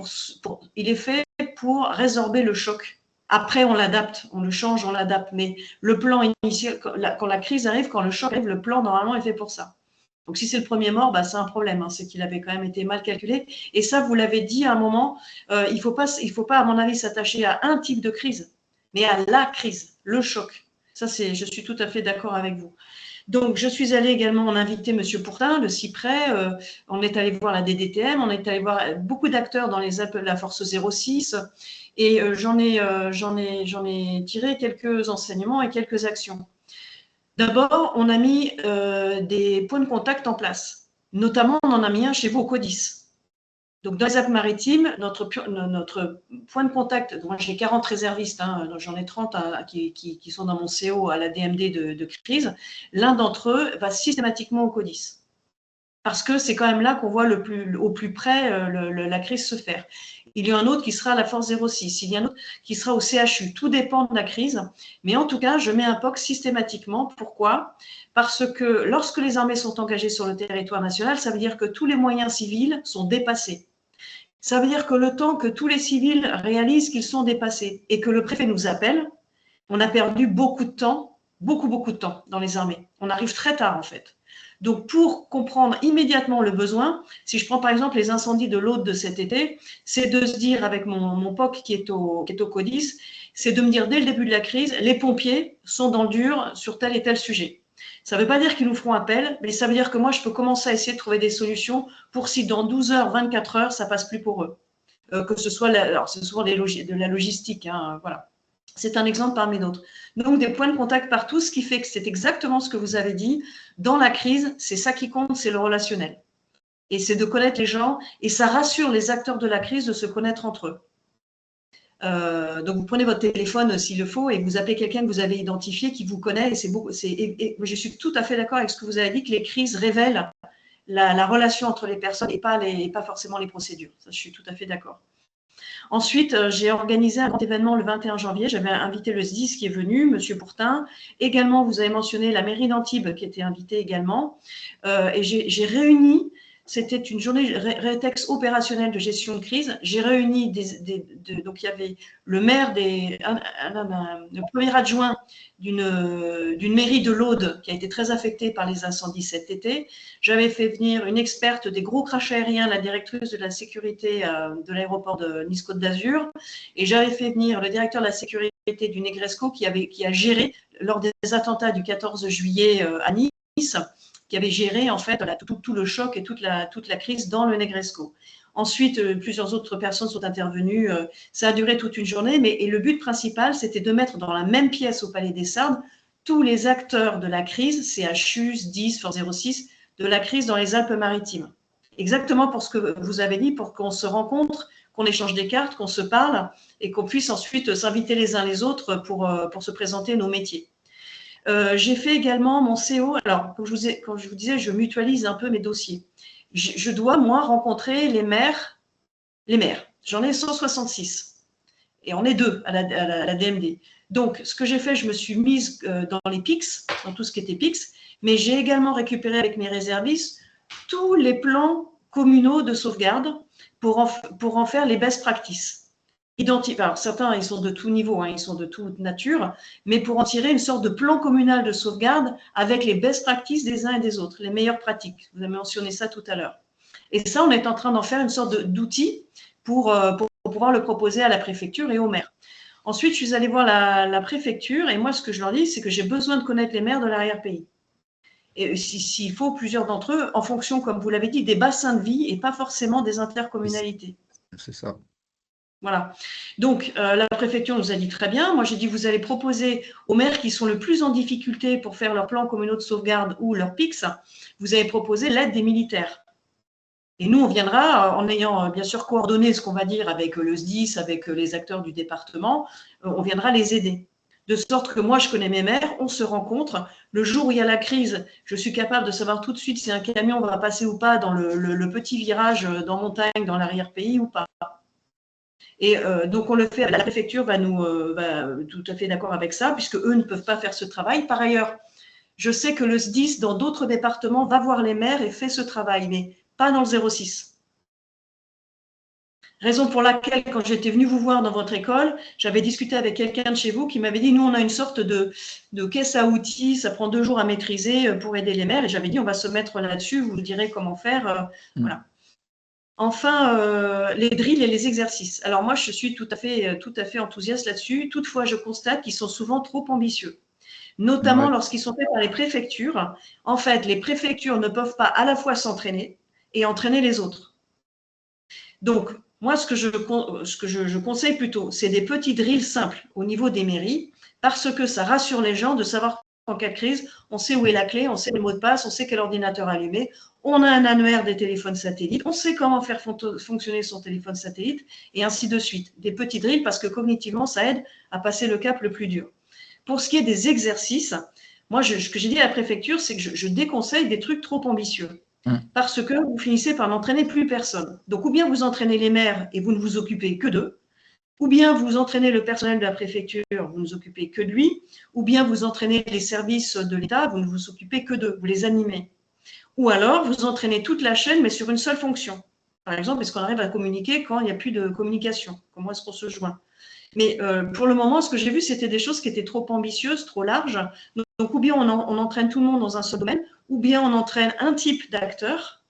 pour résorber le choc. Après, on l'adapte, on le change, on l'adapte. Mais le plan initial, quand la crise arrive, quand le choc arrive, le plan, normalement, est fait pour ça. Donc, si c'est le premier mort, bah, c'est un problème. Hein, c'est qu'il avait quand même été mal calculé. Et ça, vous l'avez dit à un moment, il ne faut pas, à mon avis, s'attacher à un type de crise, mais à la crise, le choc. Ça, je suis tout à fait d'accord avec vous. Donc, je suis allée également, on a invité M. Pourtin, le CIPRES, on est allé voir la DDTM, on est allé voir beaucoup d'acteurs dans les Alpes, la Force 06, et j'en ai tiré quelques enseignements et quelques actions. D'abord, on a mis des points de contact en place. Notamment, on en a mis un chez vous au CODIS. Donc, dans les Alpes-Maritimes, notre point de contact, moi j'ai 40 réservistes, hein, j'en ai 30 qui sont dans mon CO à la DMD de crise. L'un d'entre eux va systématiquement au CODIS. Parce que c'est quand même là qu'on voit au plus près la crise se faire. Il y a un autre qui sera à la Force 06, il y a un autre qui sera au CHU. Tout dépend de la crise. Mais en tout cas, je mets un POC systématiquement. Pourquoi ? Parce que lorsque les armées sont engagées sur le territoire national, ça veut dire que tous les moyens civils sont dépassés. Ça veut dire que le temps que tous les civils réalisent qu'ils sont dépassés et que le préfet nous appelle, on a perdu beaucoup de temps, beaucoup de temps dans les armées. On arrive très tard en fait. Donc, pour comprendre immédiatement le besoin, si je prends par exemple les incendies de l'Aude de cet été, c'est de se dire avec mon POC qui est au CODIS, c'est de me dire dès le début de la crise, les pompiers sont dans le dur sur tel et tel sujet. Ça ne veut pas dire qu'ils nous feront appel, mais ça veut dire que moi, je peux commencer à essayer de trouver des solutions pour si dans 12 heures, 24 heures, ça ne passe plus pour eux. Que ce soit, alors c'est souvent de la logistique, hein, voilà. C'est un exemple parmi d'autres. Donc, des points de contact partout, ce qui fait que c'est exactement ce que vous avez dit. Dans la crise, c'est ça qui compte, c'est le relationnel. Et c'est de connaître les gens, et ça rassure les acteurs de la crise de se connaître entre eux. Donc, vous prenez votre téléphone s'il le faut et vous appelez quelqu'un que vous avez identifié, qui vous connaît. Et je suis tout à fait d'accord avec ce que vous avez dit, que les crises révèlent la relation entre les personnes et pas forcément les procédures. Ça, je suis tout à fait d'accord. Ensuite, j'ai organisé un grand événement le 21 janvier. J'avais invité le SDIS qui est venu, Monsieur Pourtin. Également, vous avez mentionné la mairie d'Antibes qui était invitée également. Et j'ai réuni, c'était une journée rétex opérationnelle de gestion de crise. J'ai réuni donc il y avait le maire, le premier adjoint d'une mairie de l'Aude qui a été très affectée par les incendies cet été. J'avais fait venir une experte des gros crashs aériens, la directrice de la sécurité de l'aéroport de Nice-Côte d'Azur, et j'avais fait venir le directeur de la sécurité du Negresco qui a géré lors des attentats du 14 juillet à Nice, qui avait géré en fait tout le choc et toute la crise dans le Negresco. Ensuite, plusieurs autres personnes sont intervenues. Ça a duré toute une journée, et le but principal, c'était de mettre dans la même pièce au Palais des Sardes tous les acteurs de la crise, CHU, SDIS, Force 06, de la crise dans les Alpes-Maritimes. Exactement pour ce que vous avez dit, pour qu'on se rencontre, qu'on échange des cartes, qu'on se parle et qu'on puisse ensuite s'inviter les uns les autres pour se présenter nos métiers. J'ai fait également mon CO. Alors, comme je vous disais, je mutualise un peu mes dossiers. Je dois, moi, rencontrer les maires. J'en ai 166. Et on est 2 à la DMD. Donc, ce que j'ai fait, je me suis mise dans les PIX, dans tout ce qui était PIX, mais j'ai également récupéré avec mes réservistes tous les plans communaux de sauvegarde pour en faire les best practices. Alors, certains, ils sont de tout niveau, ils sont de toute nature, mais pour en tirer une sorte de plan communal de sauvegarde avec les best practices des uns et des autres, les meilleures pratiques. Vous avez mentionné ça tout à l'heure. Et ça, on est en train d'en faire une sorte d'outil pour pouvoir le proposer à la préfecture et au maire. Ensuite, je suis allée voir la préfecture et moi, ce que je leur dis, c'est que j'ai besoin de connaître les maires de l'arrière-pays. Et s'il faut, plusieurs d'entre eux, en fonction, comme vous l'avez dit, des bassins de vie et pas forcément des intercommunalités. C'est ça. Voilà. Donc, la préfecture nous a dit très bien. Moi, j'ai dit, vous allez proposer aux maires qui sont le plus en difficulté pour faire leur plan communaux de sauvegarde ou leur PIX, vous allez proposer l'aide des militaires. Et nous, on viendra, en ayant bien sûr coordonné ce qu'on va dire avec le SDIS, avec les acteurs du département, on viendra les aider. De sorte que moi, je connais mes maires, on se rencontre. Le jour où il y a la crise, je suis capable de savoir tout de suite si un camion va passer ou pas dans le petit virage dans montagne, dans l'arrière-pays ou pas. Et donc, on le fait, la préfecture va tout à fait d'accord avec ça, puisque eux ne peuvent pas faire ce travail. Par ailleurs, je sais que le SDIS, dans d'autres départements, va voir les maires et fait ce travail, mais pas dans le 06. Raison pour laquelle, quand j'étais venue vous voir dans votre école, j'avais discuté avec quelqu'un de chez vous qui m'avait dit, nous, on a une sorte de caisse à outils, ça prend 2 jours à maîtriser pour aider les maires. Et j'avais dit, on va se mettre là-dessus, vous direz comment faire. Voilà. Enfin, les drills et les exercices. Alors moi, je suis tout à fait enthousiaste là-dessus. Toutefois, je constate qu'ils sont souvent trop ambitieux, notamment lorsqu'ils sont faits par les préfectures. En fait, les préfectures ne peuvent pas à la fois s'entraîner et entraîner les autres. Donc, moi, ce que je conseille plutôt, c'est des petits drills simples au niveau des mairies, parce que ça rassure les gens de savoir qu'en cas de crise, on sait où est la clé, on sait le mot de passe, on sait quel ordinateur allumer, on a un annuaire des téléphones satellites, on sait comment faire fonctionner son téléphone satellite, et ainsi de suite. Des petits drills, parce que cognitivement, ça aide à passer le cap le plus dur. Pour ce qui est des exercices, moi, ce que j'ai dit à la préfecture, c'est que je déconseille des trucs trop ambitieux. Parce que vous finissez par n'entraîner plus personne. Donc, ou bien vous entraînez les maires et vous ne vous occupez que d'eux, ou bien vous entraînez le personnel de la préfecture, vous ne vous occupez que de lui, ou bien vous entraînez les services de l'État, vous ne vous occupez que d'eux, vous les animez. Ou alors, vous entraînez toute la chaîne, mais sur une seule fonction. Par exemple, est-ce qu'on arrive à communiquer quand il n'y a plus de communication? Comment est-ce qu'on se joint? Mais pour le moment, ce que j'ai vu, c'était des choses qui étaient trop ambitieuses, trop larges. Donc, ou bien on entraîne tout le monde dans un seul domaine, ou bien on entraîne un type d'acteur,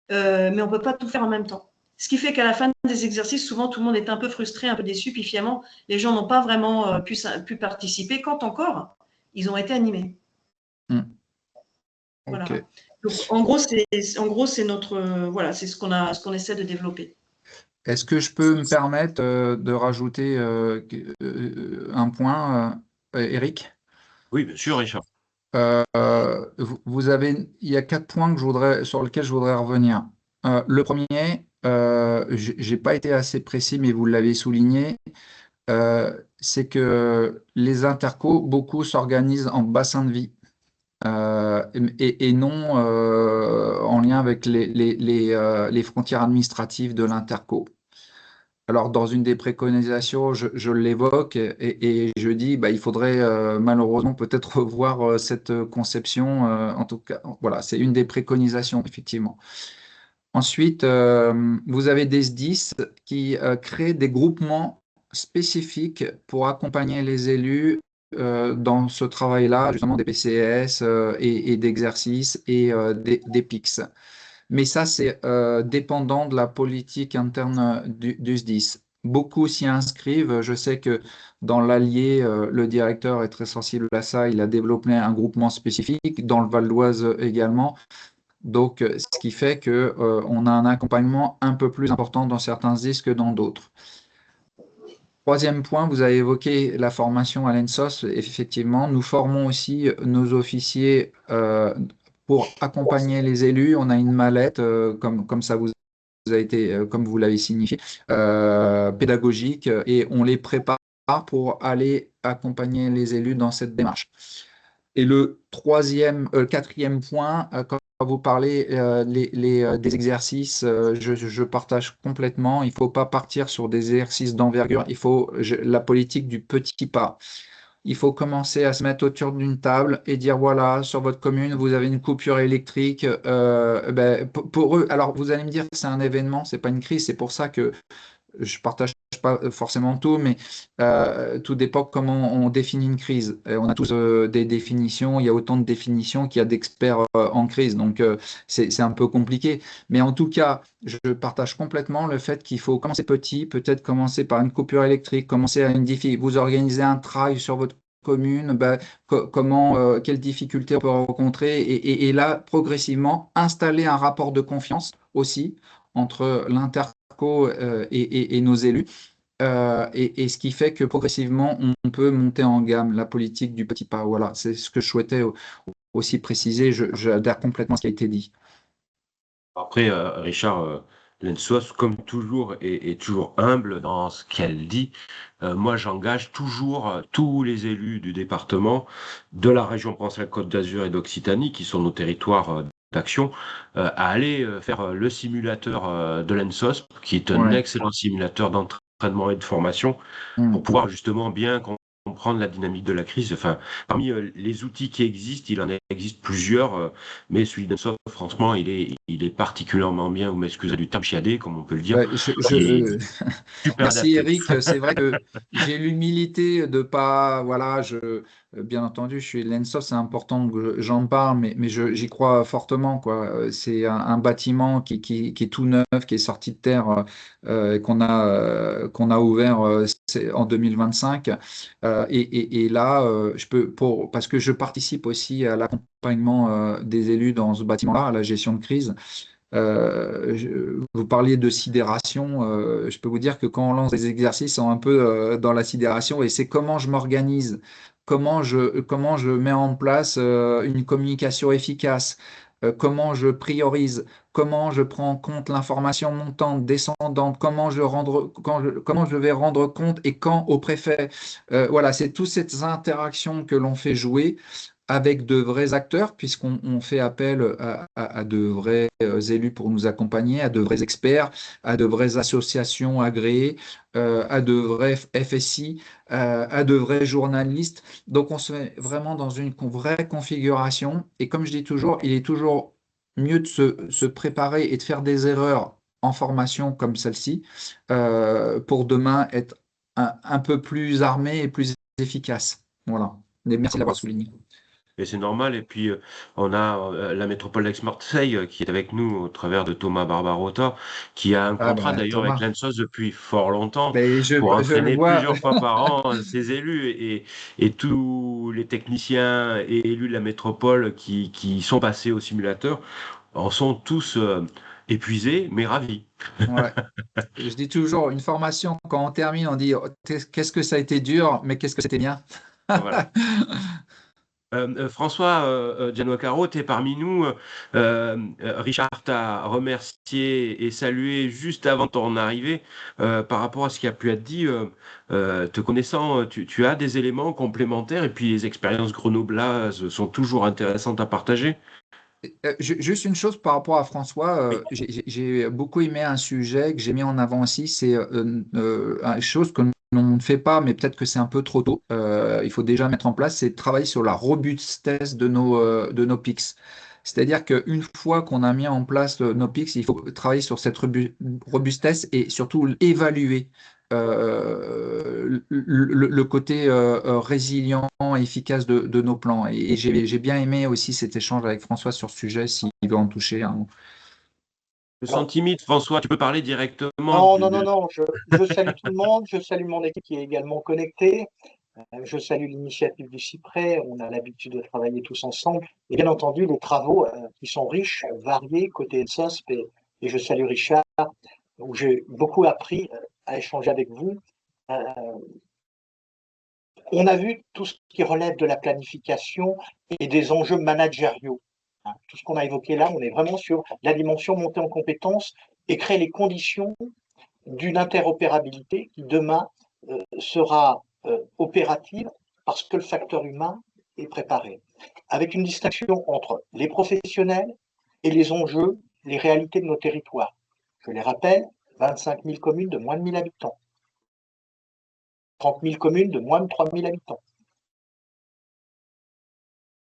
mais on ne peut pas tout faire en même temps. Ce qui fait qu'à la fin des exercices, souvent, tout le monde est un peu frustré, un peu déçu, puis finalement, les gens n'ont pas vraiment pu participer, quand encore, ils ont été animés. Voilà. Okay. Donc, en gros, c'est notre, voilà, c'est ce qu'on essaie de développer. Est-ce que je peux me permettre de rajouter un point, Eric? Oui, bien sûr, Richard. Il y a 4 points sur lesquels je voudrais revenir. Le premier, je n'ai pas été assez précis, mais vous l'avez souligné. c'est que les intercos, beaucoup s'organisent en bassin de vie et non en lien avec les frontières administratives de l'interco. Alors, dans une des préconisations, je l'évoque et je dis, bah, il faudrait malheureusement peut-être revoir cette conception. En tout cas, voilà, c'est une des préconisations, effectivement. Ensuite, vous avez des SDIS qui créent des groupements spécifiques pour accompagner les élus dans ce travail-là, justement des PCS et d'exercices et des PICS. Mais ça, c'est dépendant de la politique interne du SDIS. Beaucoup s'y inscrivent. Je sais que dans l'Allier, le directeur est très sensible à ça. Il a développé un groupement spécifique, dans le Val d'Oise également. Donc, ce qui fait que, on a un accompagnement un peu plus important dans certains SDIS que dans d'autres. Troisième point, vous avez évoqué la formation à l'ENSOS. Effectivement, nous formons aussi nos officiers pour accompagner les élus. On a une mallette, comme ça vous a été, comme vous l'avez signifié, pédagogique, et on les prépare pour aller accompagner les élus dans cette démarche. Et le quatrième point, quand vous parlez des exercices, je partage complètement. Il ne faut pas partir sur des exercices d'envergure. Il faut la politique du petit pas. Il faut commencer à se mettre autour d'une table et dire, voilà, sur votre commune, vous avez une coupure électrique. Ben, pour eux, alors vous allez me dire, c'est un événement, c'est pas une crise. C'est pour ça que je partage pas forcément tout, mais tout dépend comment on définit une crise. Et on a tous des définitions, il y a autant de définitions qu'il y a d'experts en crise, donc c'est un peu compliqué. Mais en tout cas, je partage complètement le fait qu'il faut commencer petit, peut-être commencer par une coupure électrique, commencer à une difficulté. Vous organisez un trail sur votre commune, ben, quelles difficultés on peut rencontrer, et là, progressivement, installer un rapport de confiance aussi entre l'interco et nos élus. Et ce qui fait que progressivement, on peut monter en gamme la politique du petit pas. Voilà, c'est ce que je souhaitais aussi préciser. J'adhère complètement à ce qui a été dit. Après, Richard, l'ENSOS, comme toujours, est toujours humble dans ce qu'elle dit. Moi, j'engage toujours tous les élus du département, de la région Provence-Côte d'Azur et d'Occitanie, qui sont nos territoires d'action, à aller faire le simulateur de l'ENSOS, qui est un Ouais. excellent simulateur d'entraînement et de formation, pour Mm. pouvoir justement bien comprendre la dynamique de la crise. Enfin, parmi les outils qui existent, il en existe plusieurs, mais celui d'Ensoft, franchement, il est particulièrement bien, vous m'excusez du terme chiadé, comme on peut le dire, Ouais, et super Merci adapté. Eric. C'est vrai que j'ai l'humilité de pas, voilà, bien entendu, je suis l'ENSOS, c'est important que j'en parle, mais j'y crois fortement, quoi. C'est un bâtiment qui est tout neuf, qui est sorti de terre, qu'on a ouvert en 2025. Et là, parce que je participe aussi à l'accompagnement des élus dans ce bâtiment-là, à la gestion de crise. Vous parliez de sidération. Je peux vous dire que quand on lance des exercices, on est un peu dans la sidération, et c'est comment je m'organise, comment je mets en place une communication efficace, comment je priorise, comment je prends en compte l'information montante, descendante, comment je vais rendre compte et quand au préfet. Voilà, c'est toutes ces interactions que l'on fait jouer avec de vrais acteurs, puisqu'on fait appel à de vrais élus pour nous accompagner, à de vrais experts, à de vraies associations agréées, à de vrais FSI, à de vrais journalistes. Donc on se met vraiment dans une vraie configuration. Et comme je dis toujours, il est toujours mieux de se préparer et de faire des erreurs en formation comme celle-ci pour demain être un peu plus armé et plus efficace. Voilà. Et merci de l'avoir souligné. Et c'est normal. Et puis, on a la métropole d'Aix-Marseille qui est avec nous au travers de Thomas Barbarotta, qui a un Ah contrat ben d'ailleurs avec Thomas, l'ENSOS depuis fort longtemps mais pour je le entraîner vois. plusieurs fois par an ses élus. Et tous les techniciens et élus de la métropole qui sont passés au simulateur en sont tous épuisés, mais ravis. Ouais. Je dis toujours, une formation, quand on termine, on dit, oh, qu'est-ce que ça a été dur, mais qu'est-ce que c'était bien. Voilà. François Giannoccaro, tu es parmi nous. Richard t'a remercié et salué juste avant ton arrivée par rapport à ce qui a pu être dit. Te connaissant, tu as des éléments complémentaires et puis les expériences grenobloises sont toujours intéressantes à partager. Juste une chose par rapport à François, Oui, j'ai beaucoup aimé un sujet que j'ai mis en avant aussi, c'est une chose que l'on ne fait pas, mais peut-être que c'est un peu trop tôt. Il faut déjà mettre en place, c'est de travailler sur la robustesse de nos PICs. C'est-à-dire qu'une fois qu'on a mis en place nos PICs, il faut travailler sur cette robustesse et surtout évaluer le côté résilient, efficace de nos plans. Et j'ai bien aimé aussi cet échange avec François sur ce sujet, s'il veut en toucher un. je me sens Alors, timide, François. Tu peux parler directement non, non, non, non, je salue tout le monde, je salue mon équipe qui est également connectée, je salue l'initiative du Cyprès, on a l'habitude de travailler tous ensemble, et bien entendu les travaux qui sont riches, variés, côté ENSOSP, et je salue Richard, où j'ai beaucoup appris à échanger avec vous. Euh, on a vu tout ce qui relève de la planification et des enjeux managériaux. Tout ce qu'on a évoqué là, on est vraiment sur la dimension montée en compétences et créer les conditions d'une interopérabilité qui demain sera opérative parce que le facteur humain est préparé. Avec une distinction entre les professionnels et les enjeux, les réalités de nos territoires. Je les rappelle, 25 000 communes de moins de 1000 habitants, 30 000 communes de moins de 3 000 habitants,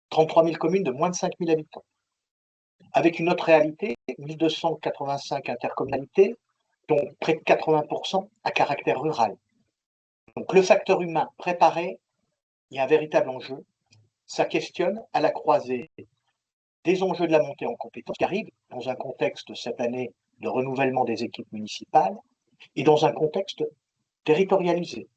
33 000 communes de moins de 5 000 habitants. Avec une autre réalité, 1285 intercommunalités, dont près de 80% à caractère rural. Donc le facteur humain préparé, il y a un véritable enjeu. Ça questionne à la croisée des enjeux de la montée en compétences qui arrivent dans un contexte cette année de renouvellement des équipes municipales et dans un contexte territorialisé.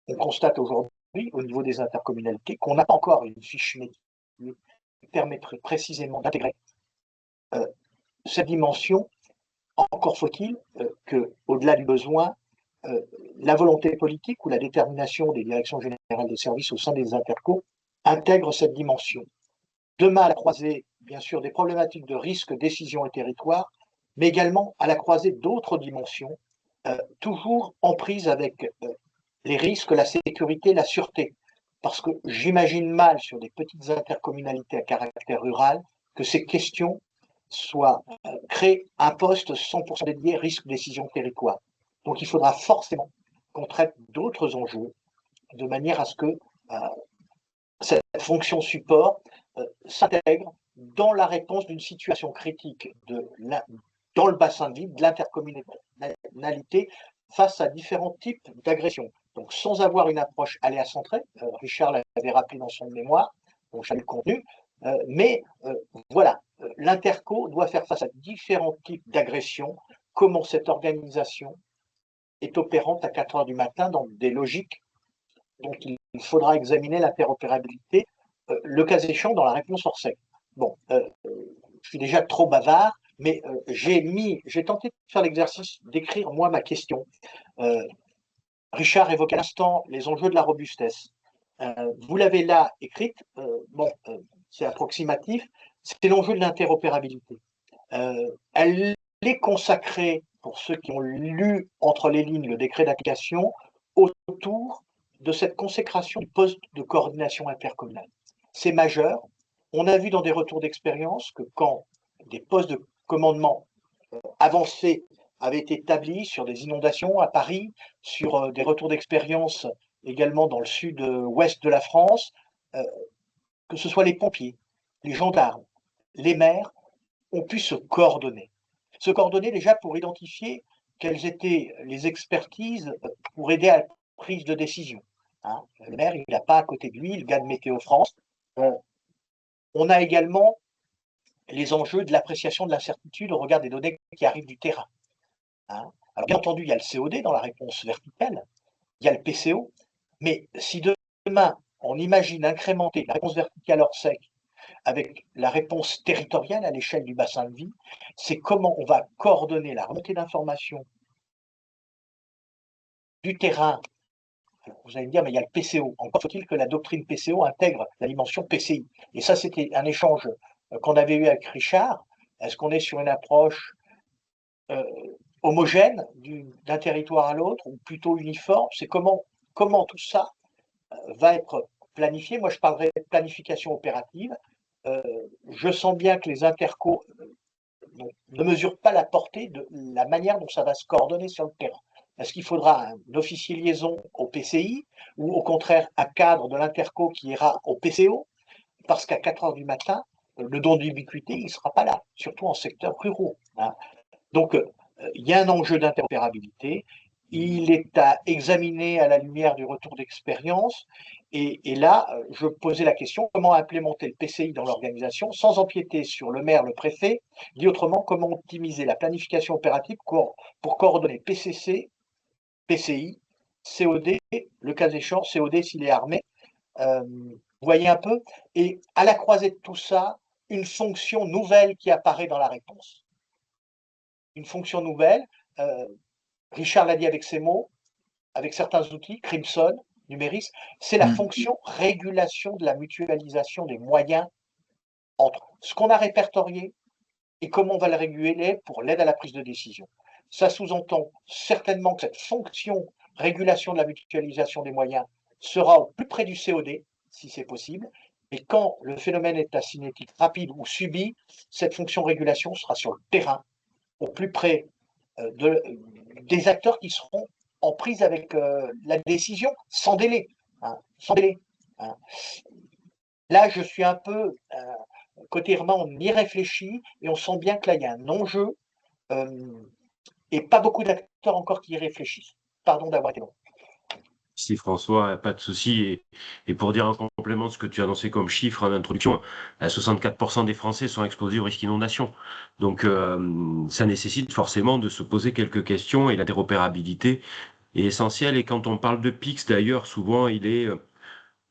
On constate aujourd'hui au niveau des intercommunalités qu'on n'a pas encore une fiche métier qui permettrait précisément d'intégrer cette dimension. Encore faut-il que, au-delà du besoin, la volonté politique ou la détermination des directions générales des services au sein des intercos intègre cette dimension. Demain, à la croisée, bien sûr, des problématiques de risque, décision et territoire, mais également à la croisée d'autres dimensions, toujours en prise avec les risques, la sécurité, la sûreté. Parce que j'imagine mal sur des petites intercommunalités à caractère rural que ces questions soient créer un poste 100% dédié risque, décision, territoire. Donc il faudra forcément qu'on traite d'autres enjeux de manière à ce que cette fonction support s'intègre dans la réponse d'une situation critique dans le bassin de vie de l'intercommunalité face à différents types d'agressions. Donc sans avoir une approche aléa-centrée, Richard l'avait rappelé dans son mémoire, donc j'ai le contenu, mais voilà, l'interco doit faire face à différents types d'agressions, comment cette organisation est opérante à 4 heures du matin dans des logiques dont il faudra examiner l'interopérabilité, le cas échéant dans la réponse hors sec. Bon, je suis déjà trop bavard, mais j'ai tenté de faire l'exercice d'écrire moi ma question. Richard évoquait à l'instant les enjeux de la robustesse. Vous l'avez là écrite, c'est approximatif, c'est l'enjeu de l'interopérabilité. Elle est consacrée, pour ceux qui ont lu entre les lignes le décret d'application, autour de cette consécration du poste de coordination intercommunale. C'est majeur. On a vu dans des retours d'expérience que quand des postes de commandement avancés avaient été établis sur des inondations à Paris, sur des retours d'expérience également dans le sud-ouest de la France, que ce soit les pompiers, les gendarmes, les maires, ont pu se coordonner. Se coordonner déjà pour identifier quelles étaient les expertises pour aider à la prise de décision. Hein, le maire, il n'a pas à côté de lui le gars de Météo France. On a également les enjeux de l'appréciation de l'incertitude au regard des données qui arrivent du terrain. Hein. Alors bien entendu, il y a le COD dans la réponse verticale, il y a le PCO, mais si demain on imagine incrémenter la réponse verticale hors sec avec la réponse territoriale à l'échelle du bassin de vie, c'est comment on va coordonner la remontée d'informations du terrain vous allez me dire, mais il y a le PCO. Encore faut-il que la doctrine PCO intègre la dimension PCI. Et ça, c'était un échange qu'on avait eu avec Richard. Est-ce qu'on est sur une approche homogène d'un territoire à l'autre ou plutôt uniforme? C'est comment tout ça va être planifié. Moi, je parlerai de planification opérative. Je sens bien que les intercos ne mesurent pas la portée de la manière dont ça va se coordonner sur le terrain. Est-ce qu'il faudra un officier liaison au PCI ou au contraire un cadre de l'interco qui ira au PCO? Parce qu'à 4 heures du matin, le don d'ubiquité, il ne sera pas là, surtout en secteur ruraux. Hein. Donc, il y a un enjeu d'interopérabilité. Il est à examiner à la lumière du retour d'expérience. Et là, je posais la question, comment implémenter le PCI dans l'organisation sans empiéter sur le maire, le préfet? Dit autrement, comment optimiser la planification opérative pour coordonner PCC, PCI, COD, le cas échéant, COD s'il est armé. Vous voyez un peu? Et à la croisée de tout ça, une fonction nouvelle qui apparaît dans la réponse. Une fonction nouvelle, Richard l'a dit avec ses mots, avec certains outils, Crimson, Numéris, c'est la fonction régulation de la mutualisation des moyens entre ce qu'on a répertorié et comment on va le réguler pour l'aide à la prise de décision. Ça sous-entend certainement que cette fonction régulation de la mutualisation des moyens sera au plus près du COD, si c'est possible, et quand le phénomène est à cinétique rapide ou subi, cette fonction régulation sera sur le terrain, au plus près des acteurs qui seront en prise avec la décision sans délai. Hein, sans délai hein. Là, je suis un peu, côté Irma, on y réfléchit et on sent bien que là, il y a un enjeu et pas beaucoup d'acteurs encore qui y réfléchissent. Pardon d'avoir été long. Si François, pas de souci. Et pour dire en complément de ce que tu as annoncé comme chiffre en introduction, 64% des Français sont exposés au risque d'inondation. Donc, ça nécessite forcément de se poser quelques questions et l'interopérabilité est essentielle. Et quand on parle de PIX, d'ailleurs, souvent, il est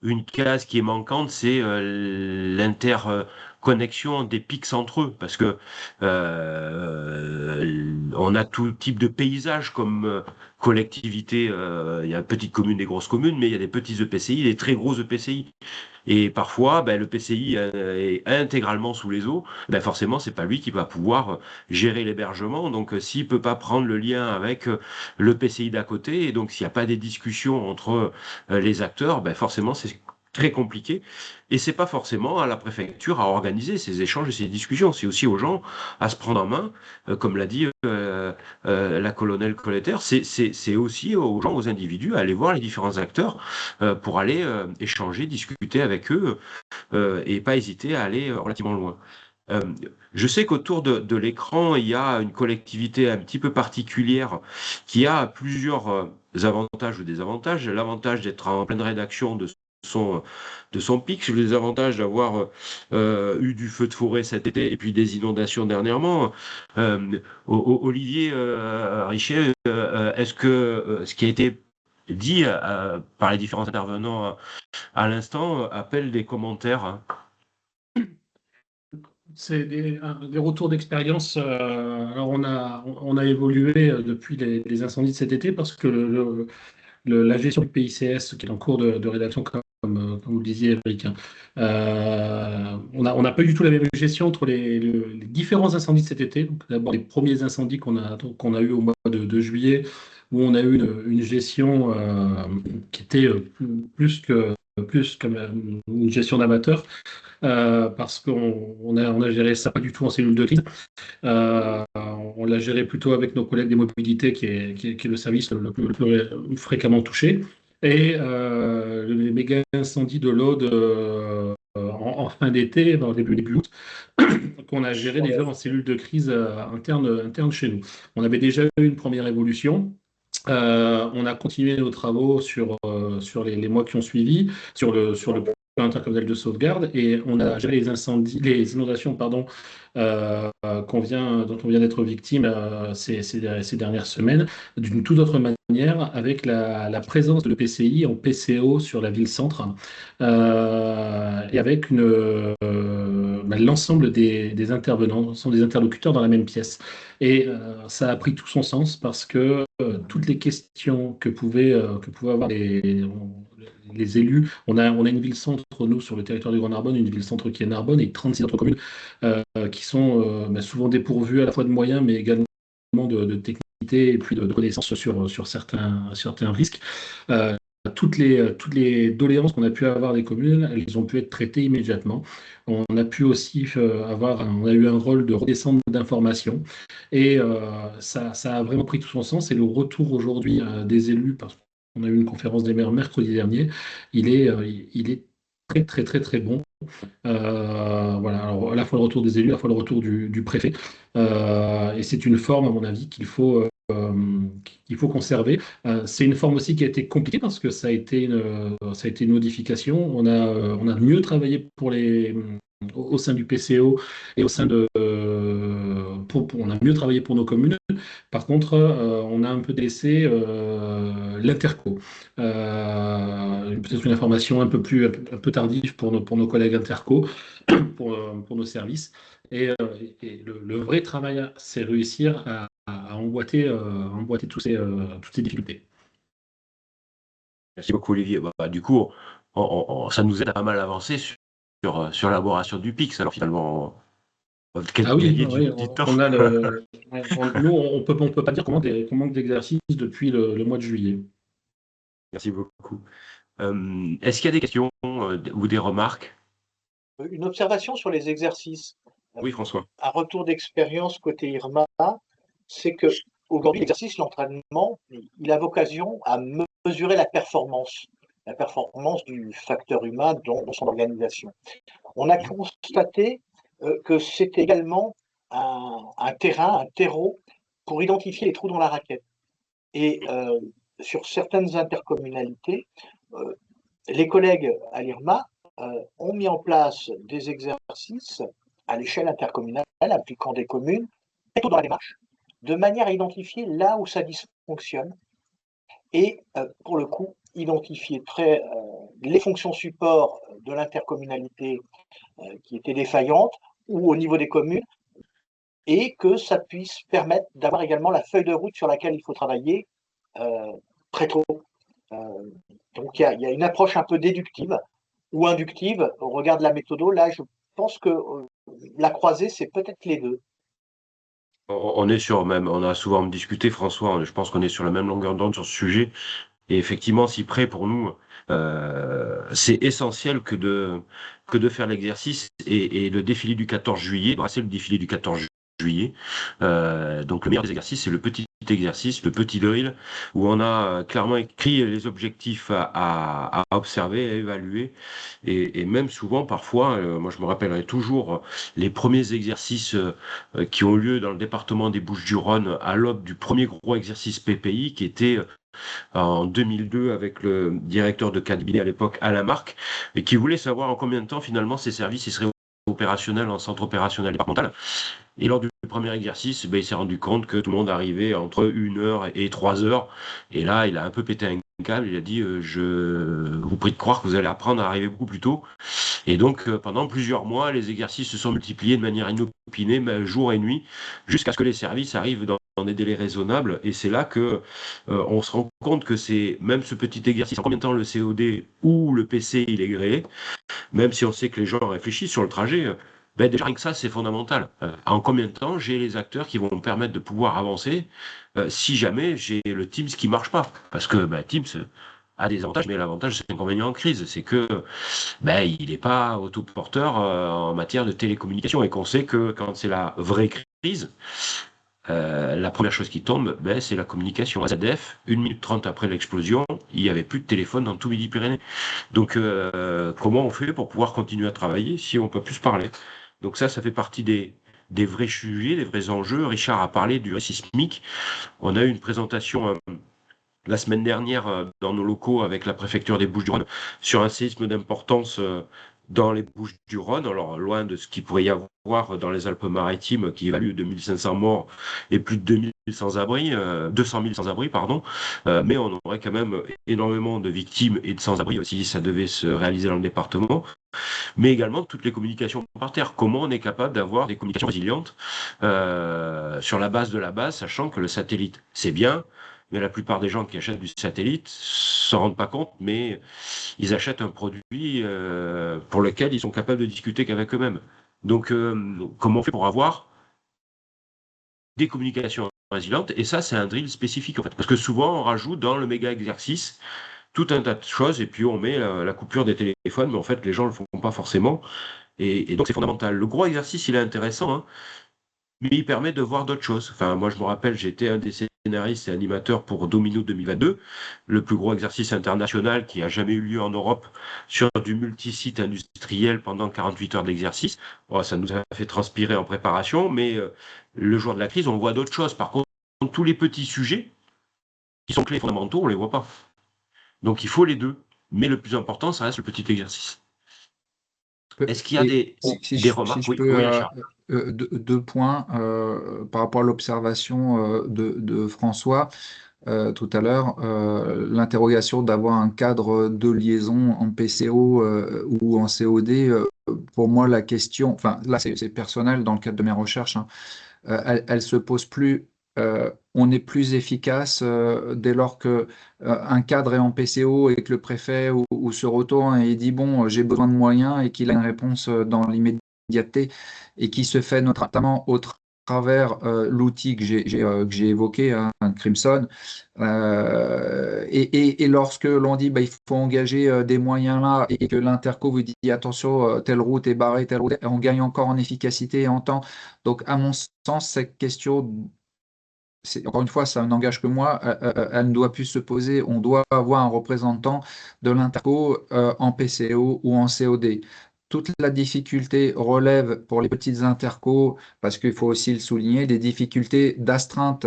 une case qui est manquante, c'est l'interconnexion des pics entre eux, parce que on a tout type de paysages comme collectivité. Il y a petites communes, des grosses communes, mais il y a des petits EPCI, des très gros EPCI. Et parfois, le PCI est intégralement sous les eaux. Forcément, c'est pas lui qui va pouvoir gérer l'hébergement. Donc, s'il peut pas prendre le lien avec le PCI d'à côté, et donc s'il n'y a pas des discussions entre les acteurs, forcément, c'est très compliqué. Et c'est pas forcément à la préfecture à organiser ces échanges et ces discussions. C'est aussi aux gens à se prendre en main, comme l'a dit la colonelle Colletter. C'est aussi aux gens, aux individus, à aller voir les différents acteurs pour aller échanger, discuter avec eux et pas hésiter à aller relativement loin. Je sais qu'autour de l'écran, il y a une collectivité un petit peu particulière qui a plusieurs avantages ou désavantages. L'avantage d'être en pleine rédaction de son pic, les avantages d'avoir eu du feu de forêt cet été et puis des inondations dernièrement. Olivier Richet, est-ce que ce qui a été dit par les différents intervenants à l'instant appelle des commentaires? Hein? C'est des retours d'expérience. Alors, on a évolué depuis les incendies de cet été parce que la gestion du PICS, qui est en cours de rédaction, comme vous le disiez, Eric, hein, on n'a pas du tout la même gestion entre les différents incendies de cet été. Donc, d'abord, les premiers incendies qu'on a eu au mois de juillet, où on a eu une gestion qui était plus comme une gestion d'amateur. Parce qu'on a géré ça pas du tout en cellule de crise. On l'a géré plutôt avec nos collègues des mobilités, qui est le service le plus fréquemment touché. Et les méga incendies de l'Aude en fin d'été, début août, qu'on a géré déjà en cellule de crise interne chez nous. On avait déjà eu une première évolution. On a continué nos travaux sur les mois qui ont suivi, sur le intercommunal de sauvegarde, et on a géré les inondations, dont on vient d'être victime ces dernières semaines, d'une toute autre manière, avec la présence de l'EPCI en PCO sur la ville-centre, et avec l'ensemble des intervenants sont des interlocuteurs dans la même pièce. Et ça a pris tout son sens parce que toutes les questions que pouvaient avoir les élus, on a une ville-centre, nous, sur le territoire du Grand Narbonne, une ville-centre qui est Narbonne et 36 autres communes qui sont souvent dépourvues à la fois de moyens, mais également de technicité et puis de connaissances sur certains risques. Toutes les doléances qu'on a pu avoir des communes, elles ont pu être traitées immédiatement. On a pu aussi on a eu un rôle de redescente d'informations et ça a vraiment pris tout son sens. Et le retour aujourd'hui des élus, parce qu'on a eu une conférence des maires mercredi dernier, il est très très très très bon. Voilà, alors, à la fois le retour des élus, à la fois le retour du préfet. Et c'est une forme, à mon avis, qu'il faut conserver. C'est une forme aussi qui a été compliquée parce que ça a été une modification. On a mieux travaillé au sein du PCO et au sein on a mieux travaillé pour nos communes. Par contre, on a un peu délaissé l'interco. Peut-être une information un peu tardive pour nos collègues interco, pour nos services. Et le vrai travail, c'est réussir à emboîter toutes ces difficultés. Merci beaucoup, Olivier. Du coup, ça nous aide à pas mal avancer sur l'élaboration du PIX. Alors finalement, quel Ah oui, millier oui, du temps. nous, on peut pas dire qu'on manque d'exercice depuis le mois de juillet. Merci beaucoup. Est-ce qu'il y a des questions ou des remarques? Une observation sur les exercices. Oui, François. Un retour d'expérience côté IRMA, c'est que aujourd'hui, l'exercice, l'entraînement, il a vocation à mesurer la performance du facteur humain dans son organisation. On a constaté que c'était également un terreau pour identifier les trous dans la raquette. Et sur certaines intercommunalités, les collègues à l'IRMA ont mis en place des exercices à l'échelle intercommunale, impliquant des communes, très tôt dans la démarche, de manière à identifier là où ça dysfonctionne et, pour le coup, identifier les fonctions support de l'intercommunalité qui étaient défaillantes ou au niveau des communes, et que ça puisse permettre d'avoir également la feuille de route sur laquelle il faut travailler très tôt. Donc il y a une approche un peu déductive ou inductive au regard de la méthode. Là, je pense que la croisée, c'est peut-être les deux. On est on a souvent discuté, François, je pense qu'on est sur la même longueur d'onde sur ce sujet. Et effectivement, si près pour nous, c'est essentiel que de faire l'exercice et le défilé du 14 juillet, c'est le défilé du 14 juillet. Donc le meilleur des exercices, c'est le petit exercice, le petit drill, où on a clairement écrit les objectifs à observer, à évaluer, et même souvent, parfois, moi je me rappellerai toujours les premiers exercices qui ont lieu dans le département des Bouches-du-Rhône à l'aube du premier gros exercice PPI, qui était en 2002 avec le directeur de cabinet à l'époque, Alain Marc, et qui voulait savoir en combien de temps finalement ces services seraient opérationnels en centre opérationnel départemental. Et lors du premier exercice, il s'est rendu compte que tout le monde arrivait entre 1 heure et 3 heures. Et là, il a un peu pété un câble. Il a dit je vous prie de croire que vous allez apprendre à arriver beaucoup plus tôt. Et donc, pendant plusieurs mois, les exercices se sont multipliés de manière inopinée, jour et nuit, jusqu'à ce que les services arrivent dans des délais raisonnables. Et c'est là que on se rend compte que c'est même ce petit exercice, en combien de temps le COD ou le PC il est gréé, même si on sait que les gens réfléchissent sur le trajet. Déjà, rien que ça, c'est fondamental. En combien de temps j'ai les acteurs qui vont me permettre de pouvoir avancer si jamais j'ai le Teams qui marche pas? Parce que Teams a des avantages, mais l'avantage, c'est l'inconvénient en crise, c'est que il n'est pas autoporteur en matière de télécommunication et qu'on sait que quand c'est la vraie crise, la première chose qui tombe, c'est la communication. À ZDF, 1 minute 30 après l'explosion, il n'y avait plus de téléphone dans tout Midi-Pyrénées. Donc, comment on fait pour pouvoir continuer à travailler si on ne peut plus se parler? Donc ça fait partie des vrais sujets, des vrais enjeux. Richard a parlé du risque sismique. On a eu une présentation la semaine dernière dans nos locaux avec la préfecture des Bouches-du-Rhône sur un séisme d'importance dans les Bouches-du-Rhône, alors loin de ce qu'il pourrait y avoir dans les Alpes-Maritimes qui évalue 2500 morts et plus de 2000 sans-abri, 200 000 sans-abri, pardon, mais on aurait quand même énormément de victimes et de sans-abri si ça devait se réaliser dans le département. mais également toutes les communications par terre. Comment on est capable d'avoir des communications résilientes sur la base de la base, sachant que le satellite, c'est bien, mais la plupart des gens qui achètent du satellite s'en rendent pas compte, mais ils achètent un produit pour lequel ils sont capables de discuter qu'avec eux-mêmes. Donc, comment on fait pour avoir des communications résilientes? Et ça, c'est un drill spécifique, en fait. Parce que souvent, on rajoute dans le méga exercice tout un tas de choses, et puis on met la coupure des téléphones, mais en fait, les gens ne le font pas forcément. Et donc, c'est fondamental. Le gros exercice, il est intéressant, hein, mais il permet de voir d'autres choses. Enfin, moi, je me rappelle, j'étais un des scénaristes et animateurs pour Domino 2022, le plus gros exercice international qui a jamais eu lieu en Europe sur du multisite industriel pendant 48 heures d'exercice. Bon, ça nous a fait transpirer en préparation, mais le jour de la crise, on voit d'autres choses. Par contre, tous les petits sujets qui sont clés fondamentaux, on les voit pas. Donc, il faut les deux. Mais le plus important, ça reste le petit exercice. Est-ce qu'il y a Et des si remarques? je Oui, peux, oui, Richard. deux points par rapport à l'observation de François tout à l'heure, l'interrogation d'avoir un cadre de liaison en PCO ou en COD. Pour moi, la question, enfin là c'est personnel dans le cadre de mes recherches, hein, elle se pose plus. On est plus efficace dès lors que un cadre est en PCO et que le préfet ou se retourne et dit bon, j'ai besoin de moyens et qu'il a une réponse dans l'immédiateté et qui se fait notamment au travers l'outil que j'ai évoqué, hein, Crimson. Et lorsque l'on dit bah, il faut engager des moyens là et que l'interco vous dit attention, telle route est barrée, telle route, on gagne encore en efficacité et en temps. Donc, à mon sens, cette question, encore une fois, ça n'engage que moi, elle ne doit plus se poser. On doit avoir un représentant de l'interco en PCO ou en COD. Toute la difficulté relève pour les petites intercos, parce qu'il faut aussi le souligner, des difficultés d'astreinte.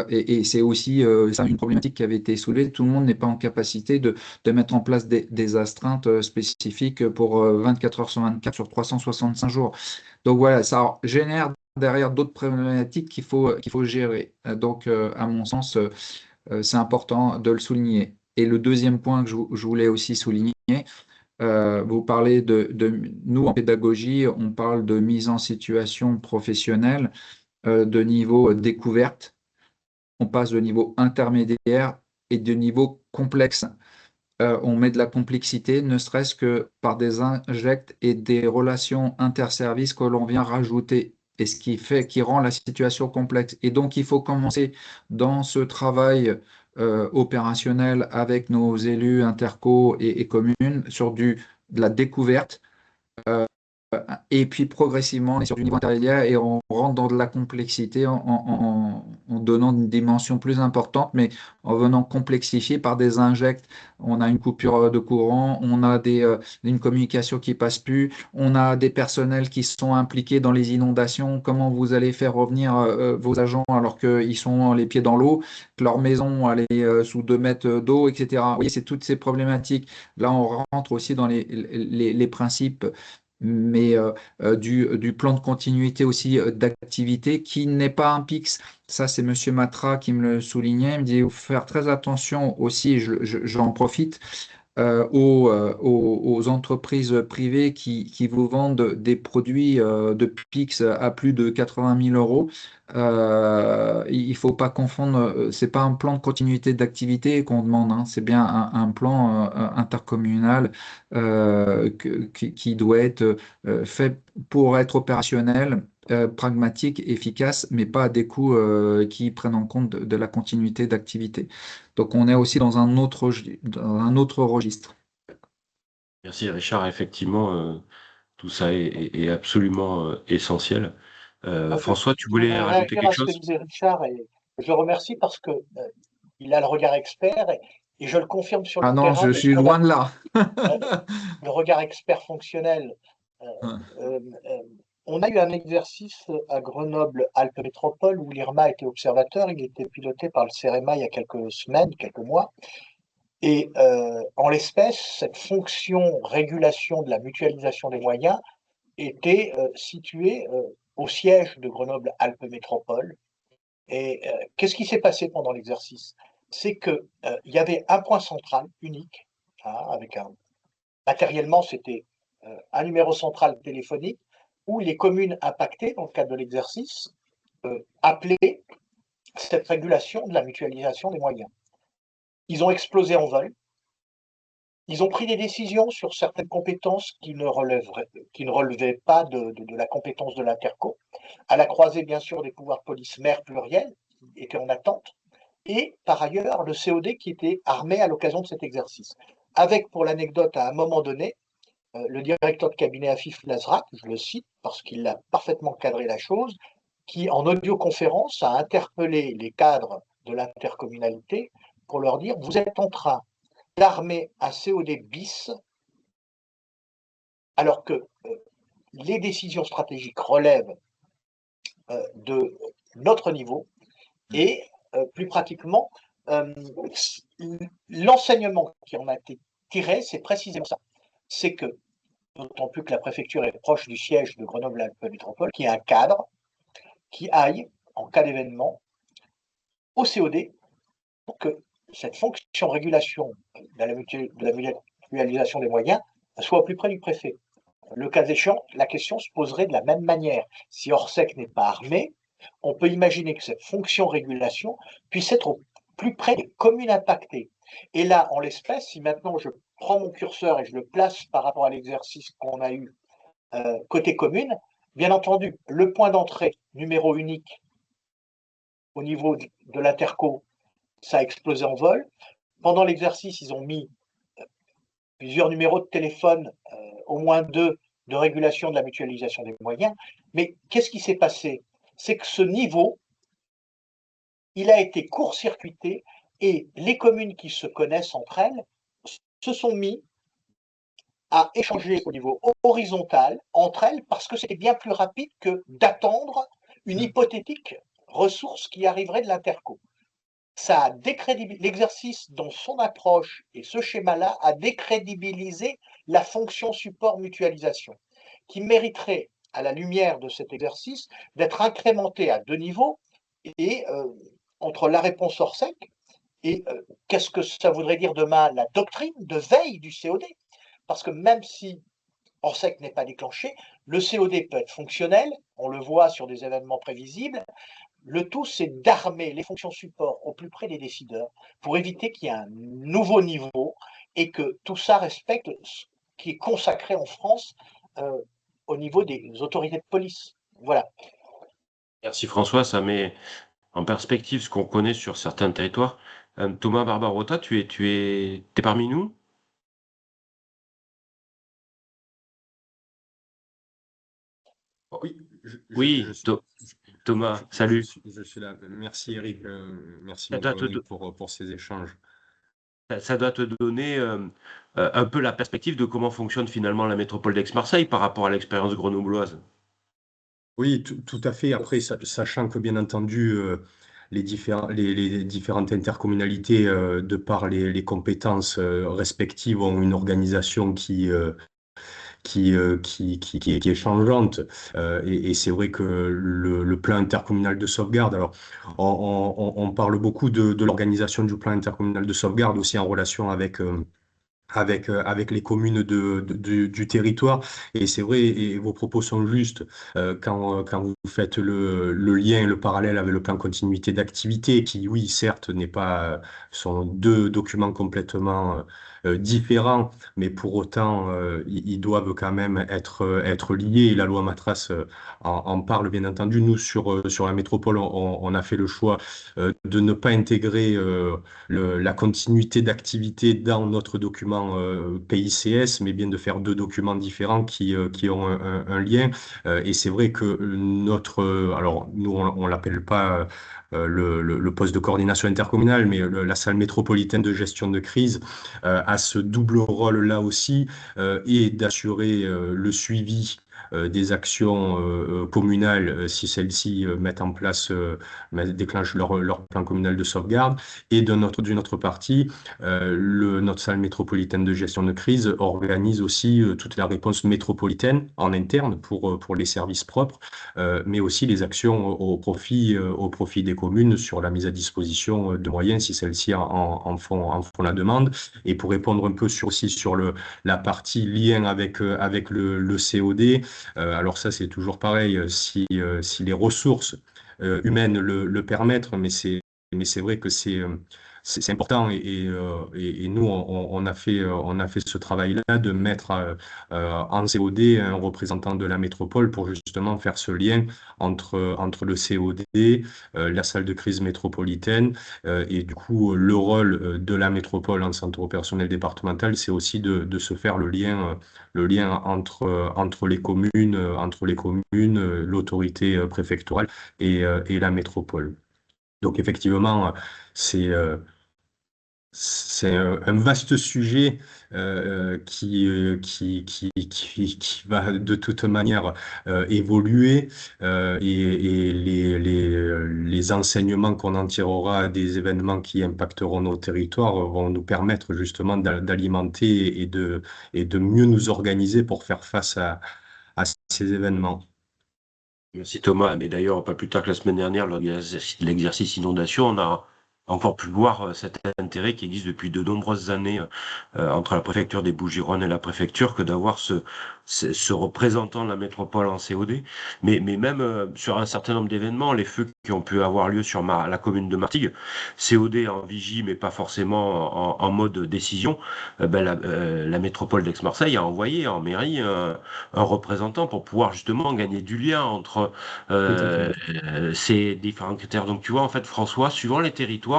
Et c'est aussi ça, une problématique qui avait été soulevée. Tout le monde n'est pas en capacité de mettre en place des astreintes spécifiques pour 24 heures sur 24 sur 365 jours. Donc voilà, ça génère derrière d'autres problématiques qu'il faut gérer. Donc, à mon sens, c'est important de le souligner. Et le deuxième point que je voulais aussi souligner, vous parlez nous en pédagogie, on parle de mise en situation professionnelle, de niveau découverte, on passe de niveau intermédiaire et de niveau complexe. On met de la complexité, ne serait-ce que par des injects et des relations interservices que l'on vient rajouter, et ce qui rend la situation complexe. Et donc, il faut commencer dans ce travail opérationnel avec nos élus interco et communes sur de la découverte. Et puis progressivement, on est sur du niveau intermédiaire et on rentre dans de la complexité en donnant une dimension plus importante, mais en venant complexifier par des injects. On a une coupure de courant, on a une communication qui passe plus, on a des personnels qui sont impliqués dans les inondations. Comment vous allez faire revenir vos agents alors qu'ils sont les pieds dans l'eau, que leur maison elle est sous 2 mètres d'eau, etc. Vous voyez, c'est toutes ces problématiques. Là, on rentre aussi dans les principes mais du plan de continuité aussi d'activité qui n'est pas un PIX. Ça, c'est Monsieur Matra qui me le soulignait. Il me dit, il faut faire très attention aussi, j'en profite, aux entreprises privées qui vous vendent des produits de PIX à plus de 80 000 euros. Il ne faut pas confondre, c'est pas un plan de continuité d'activité qu'on demande, hein, c'est bien un plan intercommunal qui doit être fait pour être opérationnel. Pragmatique, efficace, mais pas à des coûts qui prennent en compte de la continuité d'activité. Donc on est aussi dans dans un autre registre. Merci Richard. Effectivement, tout ça est absolument essentiel. Moi, François, tu je voulais voudrais rajouter réagir à quelque ce que chose? disait Richard et je le remercie parce que il a le regard expert et je le confirme sur le Ah non, terrain je de ce suis qu'on loin de appelle là. euh, le regard expert fonctionnel. Euh, euh, euh, on a eu un exercice à Grenoble-Alpes Métropole où l'IRMA était observateur. Il était piloté par le CEREMA il y a quelques semaines, quelques mois. Et en l'espèce, cette fonction régulation de la mutualisation des moyens était située au siège de Grenoble-Alpes Métropole. Et qu'est-ce qui s'est passé pendant l'exercice? C'est qu'il y avait un point central unique, hein, avec Matériellement, c'était un numéro central téléphonique où les communes impactées, dans le cadre de l'exercice, appelaient cette régulation de la mutualisation des moyens. Ils ont explosé en vol. Ils ont pris des décisions sur certaines compétences qui ne relevaient pas de la compétence de l'Interco, à la croisée, bien sûr, des pouvoirs de police maire pluriels, qui étaient en attente, et par ailleurs, le COD qui était armé à l'occasion de cet exercice. Avec, pour l'anecdote, à un moment donné, le directeur de cabinet Afif Lazrak, je le cite parce qu'il a parfaitement cadré la chose, qui, en audioconférence, a interpellé les cadres de l'intercommunalité pour leur dire: vous êtes en train d'armer un COD bis, alors que les décisions stratégiques relèvent de notre niveau, et plus pratiquement, l'enseignement qui en a été tiré, c'est précisément ça. C'est que, d'autant plus que la préfecture est proche du siège de Grenoble-Alpes Métropole, qu'il y a un cadre qui aille, en cas d'événement, au COD pour que cette fonction régulation de la mutualisation des moyens soit au plus près du préfet. Le cas échéant, la question se poserait de la même manière. Si Orsec n'est pas armé, on peut imaginer que cette fonction régulation puisse être au plus près des communes impactées. Et là, en l'espèce, si maintenant je prends mon curseur et je le place par rapport à l'exercice qu'on a eu côté commune, bien entendu, le point d'entrée numéro unique au niveau de l'Interco, ça a explosé en vol. Pendant l'exercice, ils ont mis plusieurs numéros de téléphone, au moins 2, de régulation de la mutualisation des moyens. Mais qu'est-ce qui s'est passé? C'est que ce niveau, il a été court-circuité et les communes qui se connaissent entre elles se sont mis à échanger au niveau horizontal entre elles parce que c'était bien plus rapide que d'attendre une hypothétique ressource qui arriverait de l'Interco. Ça a décrédibilisé l'exercice dans son approche, et ce schéma-là a décrédibilisé la fonction support mutualisation, qui mériterait, à la lumière de cet exercice, d'être incrémenté à 2 niveaux, et entre la réponse Orsec et qu'est-ce que ça voudrait dire demain, la doctrine de veille du COD. Parce que même si Orsec n'est pas déclenché, le COD peut être fonctionnel, on le voit sur des événements prévisibles. Le tout, c'est d'armer les fonctions support au plus près des décideurs pour éviter qu'il y ait un nouveau niveau et que tout ça respecte ce qui est consacré en France au niveau des autorités de police. Voilà. Merci François, ça met en perspective ce qu'on connaît sur certains territoires. Thomas Barbarotta, t'es parmi nous? Oui, Oui, Thomas, salut. je suis là. Merci Eric, merci Ça mon doit te, collègue pour ces échanges. ça doit te donner un peu la perspective de comment fonctionne finalement la métropole d'Aix-Marseille par rapport à l'expérience grenobloise. Oui, tout à fait. Après, sachant que bien entendu, les différentes intercommunalités, de par les compétences respectives, ont une organisation qui est changeante. Et c'est vrai que le plan intercommunal de sauvegarde, alors on parle beaucoup de l'organisation du plan intercommunal de sauvegarde aussi en relation avec les communes du territoire. Et c'est vrai, et vos propos sont justes quand vous faites le lien, le parallèle avec le plan continuité d'activité, qui, oui, certes, n'est pas, sont 2 documents complètement différents, mais pour autant, ils doivent quand même être liés. Et la loi Matras en parle, bien entendu. Nous, sur la métropole, on a fait le choix de ne pas intégrer la continuité d'activité dans notre document PICS, mais bien de faire 2 documents différents qui ont un lien. Et c'est vrai que alors nous on l'appelle pas le poste de coordination intercommunale, mais la salle métropolitaine de gestion de crise a ce double rôle là aussi, et d'assurer le suivi des actions communales si celles-ci mettent en place, déclenchent leur plan communal de sauvegarde. Et d'une autre partie, notre salle métropolitaine de gestion de crise organise aussi toute la réponse métropolitaine en interne pour les services propres, mais aussi les actions au profit des communes sur la mise à disposition de moyens si celles-ci en font la demande. Et pour répondre un peu aussi sur la partie lien avec le COD, alors ça c'est toujours pareil, si les ressources humaines le permettent, mais c'est vrai que c'est important et nous on a fait ce travail-là de mettre en COD un représentant de la métropole pour justement faire ce lien entre le COD, la salle de crise métropolitaine et du coup le rôle de la métropole en centre opérationnel départemental, c'est aussi de se faire le lien entre les communes, l'autorité préfectorale et la métropole. Donc effectivement, c'est un vaste sujet qui va de toute manière évoluer et les enseignements qu'on en tirera des événements qui impacteront nos territoires vont nous permettre justement d'alimenter et de mieux nous organiser pour faire face à ces événements. Merci Thomas. Mais d'ailleurs, pas plus tard que la semaine dernière, lors de l'exercice inondation, on a encore pu voir cet intérêt qui existe depuis de nombreuses années entre la préfecture des Bouches-du-Rhône et la préfecture que d'avoir ce représentant de la métropole en COD. Mais même sur un certain nombre d'événements, les feux qui ont pu avoir lieu sur la commune de Martigues, COD en vigie, mais pas forcément en mode décision, la métropole d'Aix-Marseille a envoyé en mairie un représentant pour pouvoir justement gagner du lien entre ces différents critères. Donc tu vois, en fait, François, suivant les territoires,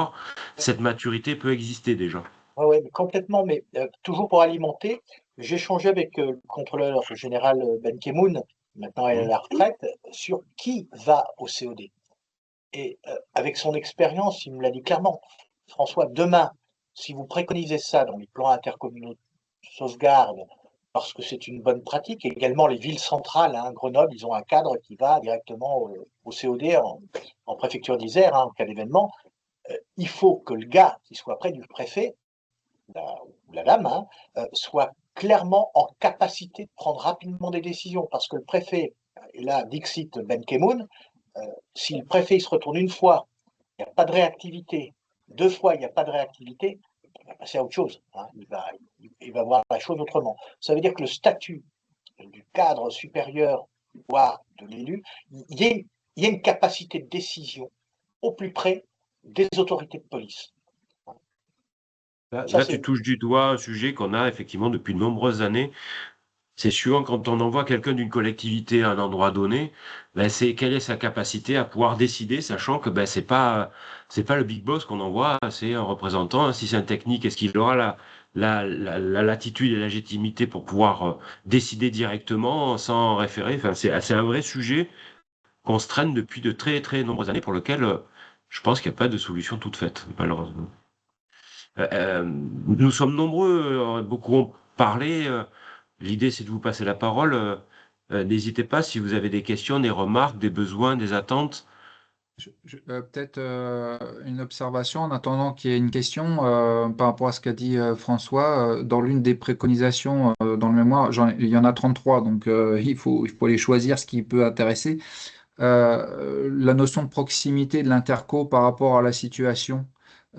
cette maturité peut exister déjà. Oui, complètement, mais toujours pour alimenter, j'ai échangé avec le contrôleur général Ben Kemoun, maintenant elle est à la retraite, sur qui va au COD. Et avec son expérience, il me l'a dit clairement, François, demain, si vous préconisez ça dans les plans intercommunaux de sauvegarde, parce que c'est une bonne pratique, et également les villes centrales, Grenoble, ils ont un cadre qui va directement au COD en préfecture d'Isère, en cas d'événement, il faut que le gars qui soit près du préfet, ou la dame, soit clairement en capacité de prendre rapidement des décisions, parce que le préfet, et là, Dixit Ben Kemoun, si le préfet il se retourne une fois, il n'y a pas de réactivité, deux fois, il n'y a pas de réactivité, il va passer à autre chose, il va voir la chose autrement. Ça veut dire que le statut du cadre supérieur, voire de l'élu, il y a une capacité de décision au plus près des autorités de police. Là, tu touches du doigt un sujet qu'on a effectivement depuis de nombreuses années. C'est sûr, quand on envoie quelqu'un d'une collectivité à un endroit donné, c'est quelle est sa capacité à pouvoir décider, sachant que c'est pas le big boss qu'on envoie, c'est un représentant. Si c'est un technique, est-ce qu'il aura la latitude et la légitimité pour pouvoir décider directement sans référer? Enfin, c'est un vrai sujet qu'on se traîne depuis de très très nombreuses années, pour lequel je pense qu'il n'y a pas de solution toute faite, malheureusement. Nous sommes nombreux, beaucoup ont parlé. L'idée, c'est de vous passer la parole. N'hésitez pas si vous avez des questions, des remarques, des besoins, des attentes. Peut-être une observation en attendant qu'il y ait une question par rapport à ce qu'a dit François. Dans l'une des préconisations dans le mémoire, il y en a 33, donc il faut aller choisir ce qui peut intéresser. La notion de proximité de l'interco par rapport à la situation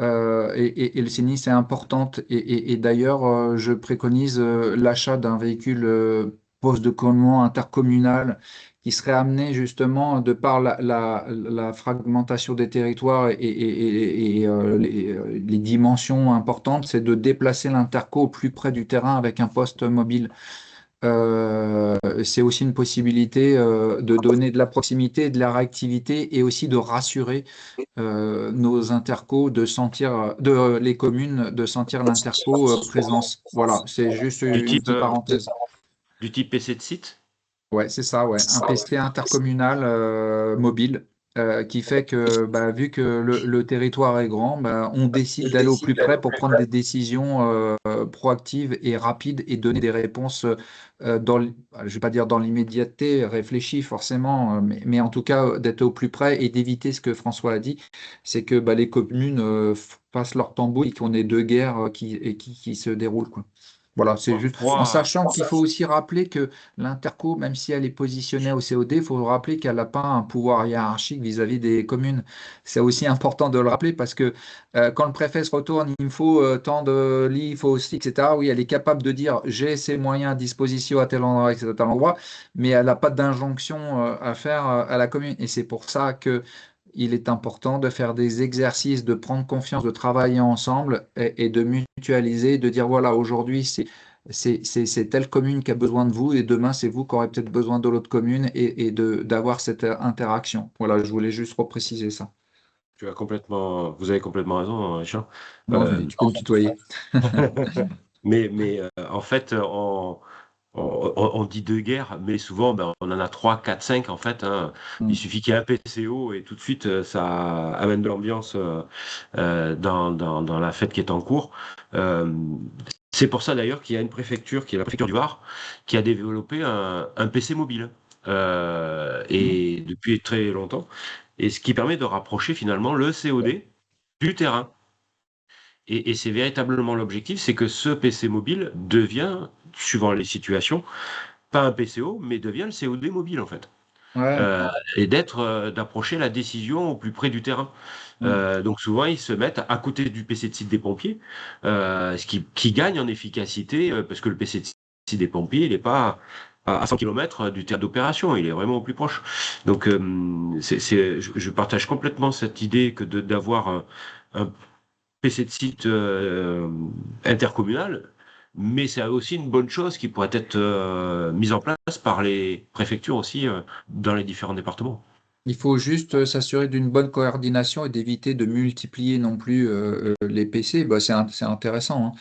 et le sinistre est importante. Et d'ailleurs, je préconise l'achat d'un véhicule poste de commandement intercommunal qui serait amené justement de par la fragmentation des territoires et les dimensions importantes, c'est de déplacer l'interco au plus près du terrain avec un poste mobile. C'est aussi une possibilité de donner de la proximité et de la réactivité et aussi de rassurer nos intercos, les communes, de sentir l'interco présence. Voilà, c'est juste une petite parenthèse. Du type PC de site? Ouais, c'est ça, ouais. Un PC intercommunal mobile qui fait que, bah, vu que le territoire est grand, bah, on décide d'aller au plus près pour prendre des décisions proactives et rapides et donner des réponses je ne vais pas dire dans l'immédiateté, réfléchies forcément, mais en tout cas d'être au plus près et d'éviter ce que François a dit, c'est que bah, les communes fassent leur tambouille et qu'on ait deux guerres qui se déroulent, quoi. Voilà, c'est juste en sachant qu'il faut aussi rappeler que l'interco, même si elle est positionnée au COD, il faut rappeler qu'elle n'a pas un pouvoir hiérarchique vis-à-vis des communes. C'est aussi important de le rappeler parce que quand le préfet se retourne, il me faut tant de lits, il faut aussi, etc. Oui, elle est capable de dire j'ai ces moyens à disposition à tel endroit, etc., à tel endroit, mais elle n'a pas d'injonction à faire à la commune. Et c'est pour ça que il est important de faire des exercices, de prendre confiance, de travailler ensemble et de mutualiser, de dire voilà, aujourd'hui, c'est telle commune qui a besoin de vous et demain, c'est vous qui aurez peut-être besoin de l'autre commune et d'avoir cette interaction. Voilà, je voulais juste repréciser ça. Vous avez complètement raison, Richard. Non, tu peux me tutoyer. Mais en fait, on dit deux guerres, mais souvent, ben, on en a trois, quatre, cinq en fait, hein. Il Mm. suffit qu'il y ait un PCO et tout de suite, ça amène de l'ambiance dans la fête qui est en cours. Euh, c'est pour ça d'ailleurs qu'il y a une préfecture, qui est la préfecture du Var, qui a développé un PC mobile, et depuis très longtemps, et ce qui permet de rapprocher finalement le COD du terrain. Et c'est véritablement l'objectif, c'est que ce PC mobile devient, suivant les situations, pas un PCO, mais devient le COD mobile en fait. Ouais. Et d'approcher la décision au plus près du terrain. Mm. Donc souvent ils se mettent à côté du PC de site des pompiers, ce qui gagne en efficacité, parce que le PC de site des pompiers, il n'est pas à 100 km du théâtre d'opération, il est vraiment au plus proche. Donc je partage complètement cette idée que d'avoir un PC de site intercommunal, mais c'est aussi une bonne chose qui pourrait être mise en place par les préfectures aussi dans les différents départements. Il faut juste s'assurer d'une bonne coordination et d'éviter de multiplier non plus les PC. Bah, c'est intéressant, hein.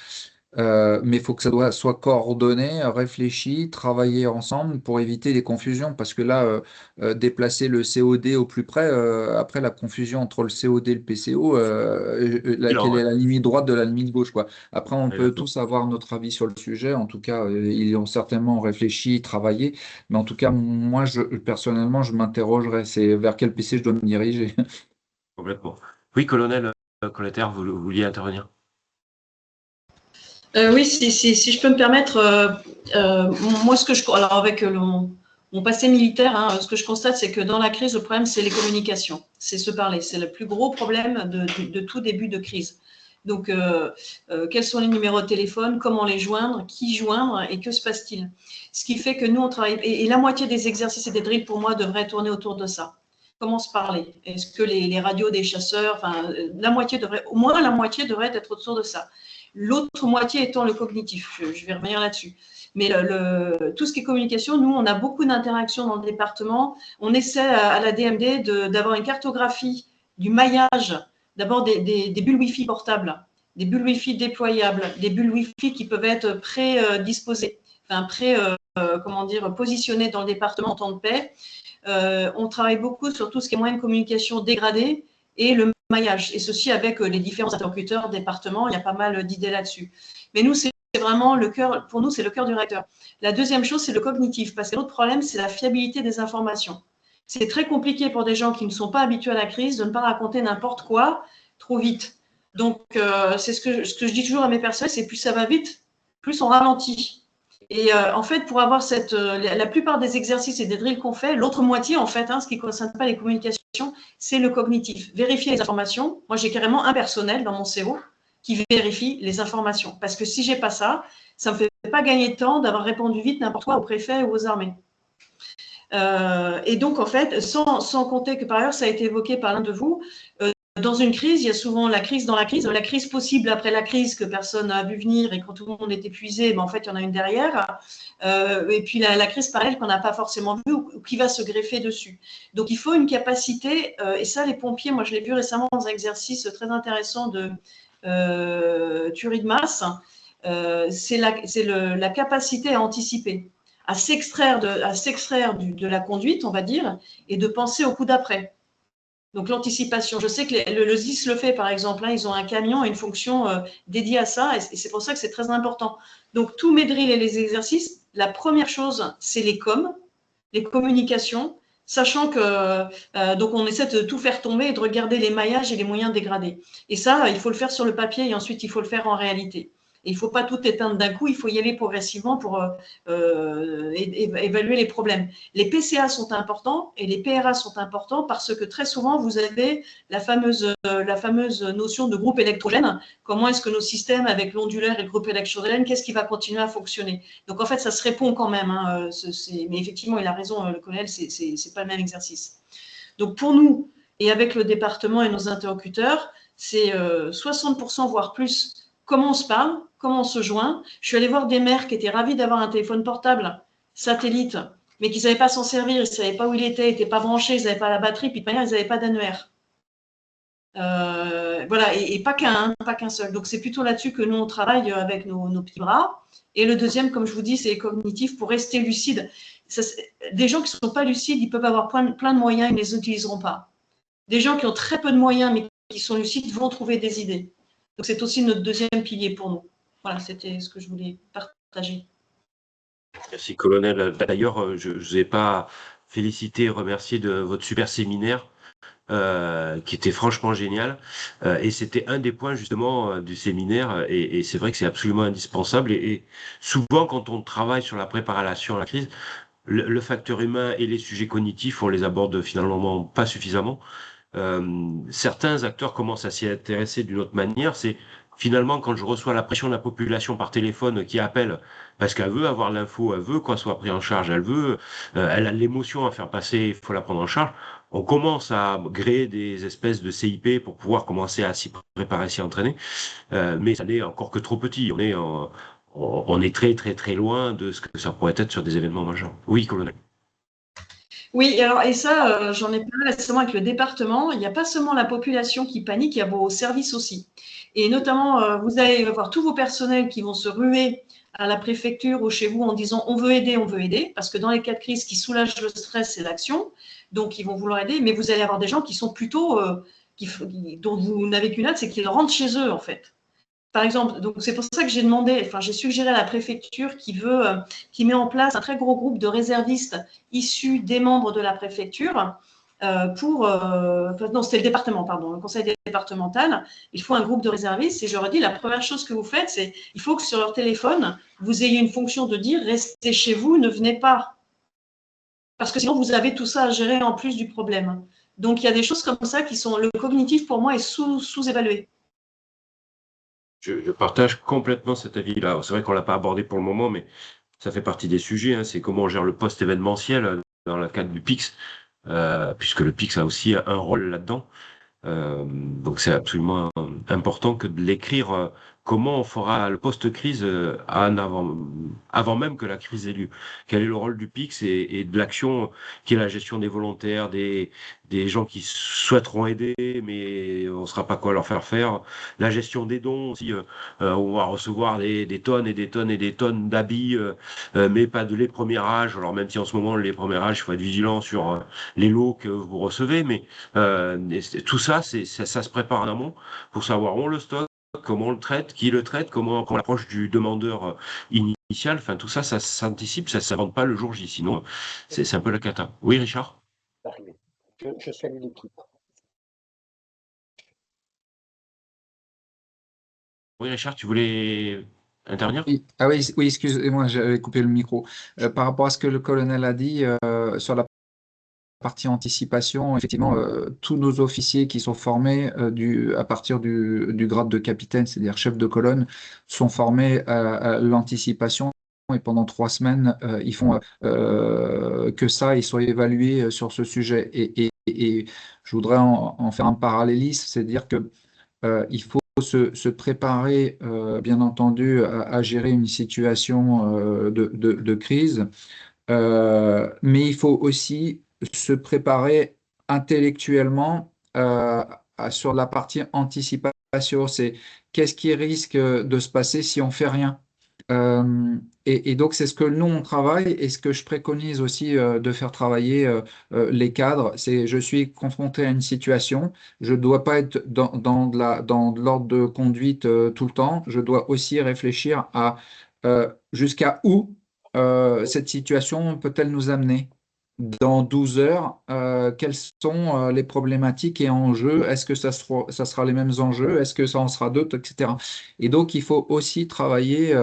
Mais il faut que soit coordonné, réfléchi, travailler ensemble pour éviter les confusions. Parce que là, déplacer le COD au plus près, après la confusion entre le COD et le PCO, Bilan, quelle ouais. est la limite droite de la limite gauche, quoi. Après, on peut Exactement. tous avoir notre avis sur le sujet. En tout cas, ils ont certainement réfléchi, travaillé. Mais en tout cas, moi, personnellement, je m'interrogerais. C'est vers quel PC je dois me diriger. Complètement. Oui, colonel Colletter, vous vouliez intervenir? Oui, si je peux me permettre, moi, alors avec mon passé militaire, hein, ce que je constate, c'est que dans la crise, le problème, c'est les communications, c'est se parler. C'est le plus gros problème de tout début de crise. Donc, quels sont les numéros de téléphone, comment les joindre, qui joindre et que se passe-t-il? Ce qui fait que nous, on travaille, et la moitié des exercices et des drills, pour moi, devraient tourner autour de ça. Comment se parler? Est-ce que les radios des chasseurs, enfin, au moins la moitié devrait être autour de ça. L'autre moitié étant le cognitif. Je vais revenir là-dessus. Mais tout ce qui est communication, nous, on a beaucoup d'interactions dans le département. On essaie à la DMD d'avoir une cartographie du maillage, d'abord des bulles Wi-Fi portables, des bulles Wi-Fi déployables, des bulles Wi-Fi qui peuvent être prédisposées, enfin positionnées dans le département en temps de paix. On travaille beaucoup sur tout ce qui est moyens de communication dégradés et le maillage, et ceci avec les différents interlocuteurs départements. Il y a pas mal d'idées là-dessus. Mais nous, c'est vraiment le cœur, pour nous, c'est le cœur du réacteur. La deuxième chose, c'est le cognitif, parce que l'autre problème, c'est la fiabilité des informations. C'est très compliqué pour des gens qui ne sont pas habitués à la crise de ne pas raconter n'importe quoi trop vite. Donc, c'est ce que je dis toujours à mes personnes, c'est plus ça va vite, plus on ralentit. Et en fait, pour avoir la plupart des exercices et des drills qu'on fait, l'autre moitié, en fait, ce qui ne concerne pas les communications, c'est le cognitif. Vérifier les informations. Moi, j'ai carrément un personnel dans mon CO qui vérifie les informations. Parce que si je n'ai pas ça, ça ne me fait pas gagner de temps d'avoir répondu vite n'importe quoi au préfet ou aux armées. Et donc, en fait, sans compter que par ailleurs, ça a été évoqué par l'un de vous, dans une crise, il y a souvent la crise dans la crise possible après la crise que personne n'a vu venir et quand tout le monde est épuisé, mais en fait, il y en a une derrière. Et puis la crise parallèle qu'on n'a pas forcément vue ou qui va se greffer dessus. Donc, il faut une capacité, et ça, les pompiers, moi, je l'ai vu récemment dans un exercice très intéressant de tuerie de masse, c'est la capacité à anticiper, à s'extraire de la conduite, on va dire, et de penser au coup d'après. Donc l'anticipation, je sais que le SDIS le fait par exemple, hein, ils ont un camion et une fonction dédiée à ça, et c'est pour ça que c'est très important. Donc tous mes drills et les exercices, la première chose, c'est les communications, sachant que donc on essaie de tout faire tomber et de regarder les maillages et les moyens dégradés. Et ça, il faut le faire sur le papier et ensuite il faut le faire en réalité. Et il ne faut pas tout éteindre d'un coup, il faut y aller progressivement pour évaluer les problèmes. Les PCA sont importants et les PRA sont importants parce que très souvent, vous avez la fameuse notion de groupe électrogène. Comment est-ce que nos systèmes avec l'ondulaire et le groupe électrogène, qu'est-ce qui va continuer à fonctionner? Donc en fait, ça se répond quand même. Hein, mais effectivement, il a raison, le colonel, ce n'est pas le même exercice. Donc pour nous, et avec le département et nos interlocuteurs, c'est 60% voire plus comment on se parle, comment on se joint. Je suis allée voir des maires qui étaient ravis d'avoir un téléphone portable, satellite, mais qui ne savaient pas s'en servir, ils ne savaient pas où il était, ils n'étaient pas branchés, ils n'avaient pas la batterie, puis de manière, ils n'avaient pas d'annuaire. Voilà, et pas qu'un seul. Donc c'est plutôt là-dessus que nous, on travaille avec nos petits bras. Et le deuxième, comme je vous dis, c'est cognitif pour rester lucide. Des gens qui ne sont pas lucides, ils peuvent avoir plein de moyens, ils ne les utiliseront pas. Des gens qui ont très peu de moyens, mais qui sont lucides, vont trouver des idées. Donc, c'est aussi notre deuxième pilier pour nous. Voilà, c'était ce que je voulais partager. Merci, colonel. D'ailleurs, je ne vous ai pas félicité et remercié de votre super séminaire, qui était franchement génial. Et c'était un des points, justement, du séminaire. Et c'est vrai que c'est absolument indispensable. Et souvent, quand on travaille sur la préparation à la crise, le facteur humain et les sujets cognitifs, on les aborde finalement pas suffisamment. Certains acteurs commencent à s'y intéresser d'une autre manière. C'est finalement quand je reçois la pression de la population par téléphone qui appelle parce qu'elle veut avoir l'info, elle veut qu'on soit pris en charge, elle a l'émotion à faire passer, il faut la prendre en charge. On commence à créer des espèces de CIP pour pouvoir commencer à s'y préparer, s'y entraîner, mais ça n'est encore que trop petit. On est très très très loin de ce que ça pourrait être sur des événements majeurs. Oui, colonel. Oui, alors, et ça, j'en ai parlé récemment avec le département. Il n'y a pas seulement la population qui panique, il y a vos services aussi. Et notamment, vous allez voir tous vos personnels qui vont se ruer à la préfecture ou chez vous en disant on veut aider, parce que dans les cas de crise, ce qui soulage le stress, c'est l'action. Donc, ils vont vouloir aider, mais vous allez avoir des gens qui sont plutôt, dont vous n'avez qu'une hâte, c'est qu'ils rentrent chez eux, en fait. Par exemple, donc c'est pour ça que j'ai suggéré à la préfecture qui met en place un très gros groupe de réservistes issus des membres de la préfecture non, c'était le département, pardon, le conseil départemental. Il faut un groupe de réservistes et je leur dis la première chose que vous faites, c'est il faut que sur leur téléphone, vous ayez une fonction de dire restez chez vous, ne venez pas. Parce que sinon, vous avez tout ça à gérer en plus du problème. Donc, il y a des choses comme ça qui sont, le cognitif pour moi est sous-évalué. Je partage complètement cet avis-là. C'est vrai qu'on l'a pas abordé pour le moment, mais ça fait partie des sujets. Hein. C'est comment on gère le post-événementiel dans le cadre du PIX, puisque le PIX a aussi un rôle là-dedans. Donc c'est absolument important que de l'écrire. Comment on fera le post-crise avant même que la crise ait lieu. Quel est le rôle du PIX et de l'action qui est la gestion des volontaires, des gens qui souhaiteront aider, mais on ne saura pas quoi leur faire faire. La gestion des dons aussi. On va recevoir des tonnes et des tonnes et des tonnes d'habits, mais pas de les premiers âges. Alors même si en ce moment, les premiers âges, il faut être vigilant sur les lots que vous recevez, mais tout ça, ça se prépare en amont pour savoir où on le stocke, comment on le traite, qui le traite, comment on approche du demandeur initial. Enfin, tout ça, ça s'anticipe, ça ne s'invente pas le jour J. Sinon, c'est un peu la cata. Oui, Richard? Je salue l'équipe. Oui, Richard, tu voulais intervenir? Oui, ah oui, oui, excusez-moi, j'avais coupé le micro. Par rapport à ce que le colonel a dit sur la partie anticipation, effectivement, tous nos officiers qui sont formés à partir du grade de capitaine, c'est-à-dire chef de colonne, sont formés à l'anticipation. Et pendant 3 semaines, ils font que ça, ils sont évalués sur ce sujet. Et je voudrais en faire un parallélisme, c'est-à-dire que il faut se préparer, bien entendu, à gérer une situation de crise, mais il faut aussi se préparer intellectuellement sur la partie anticipation. C'est qu'est-ce qui risque de se passer si on fait rien? Et donc, c'est ce que nous, on travaille et ce que je préconise aussi de faire travailler les cadres. C'est, je suis confronté à une situation, je ne dois pas être dans de l'ordre de conduite tout le temps, je dois aussi réfléchir à jusqu'à où cette situation peut-elle nous amener. Dans 12 heures, quelles sont les problématiques et enjeux? Est-ce que ça sera les mêmes enjeux? Est-ce que ça en sera d'autres, etc. Et donc, il faut aussi travailler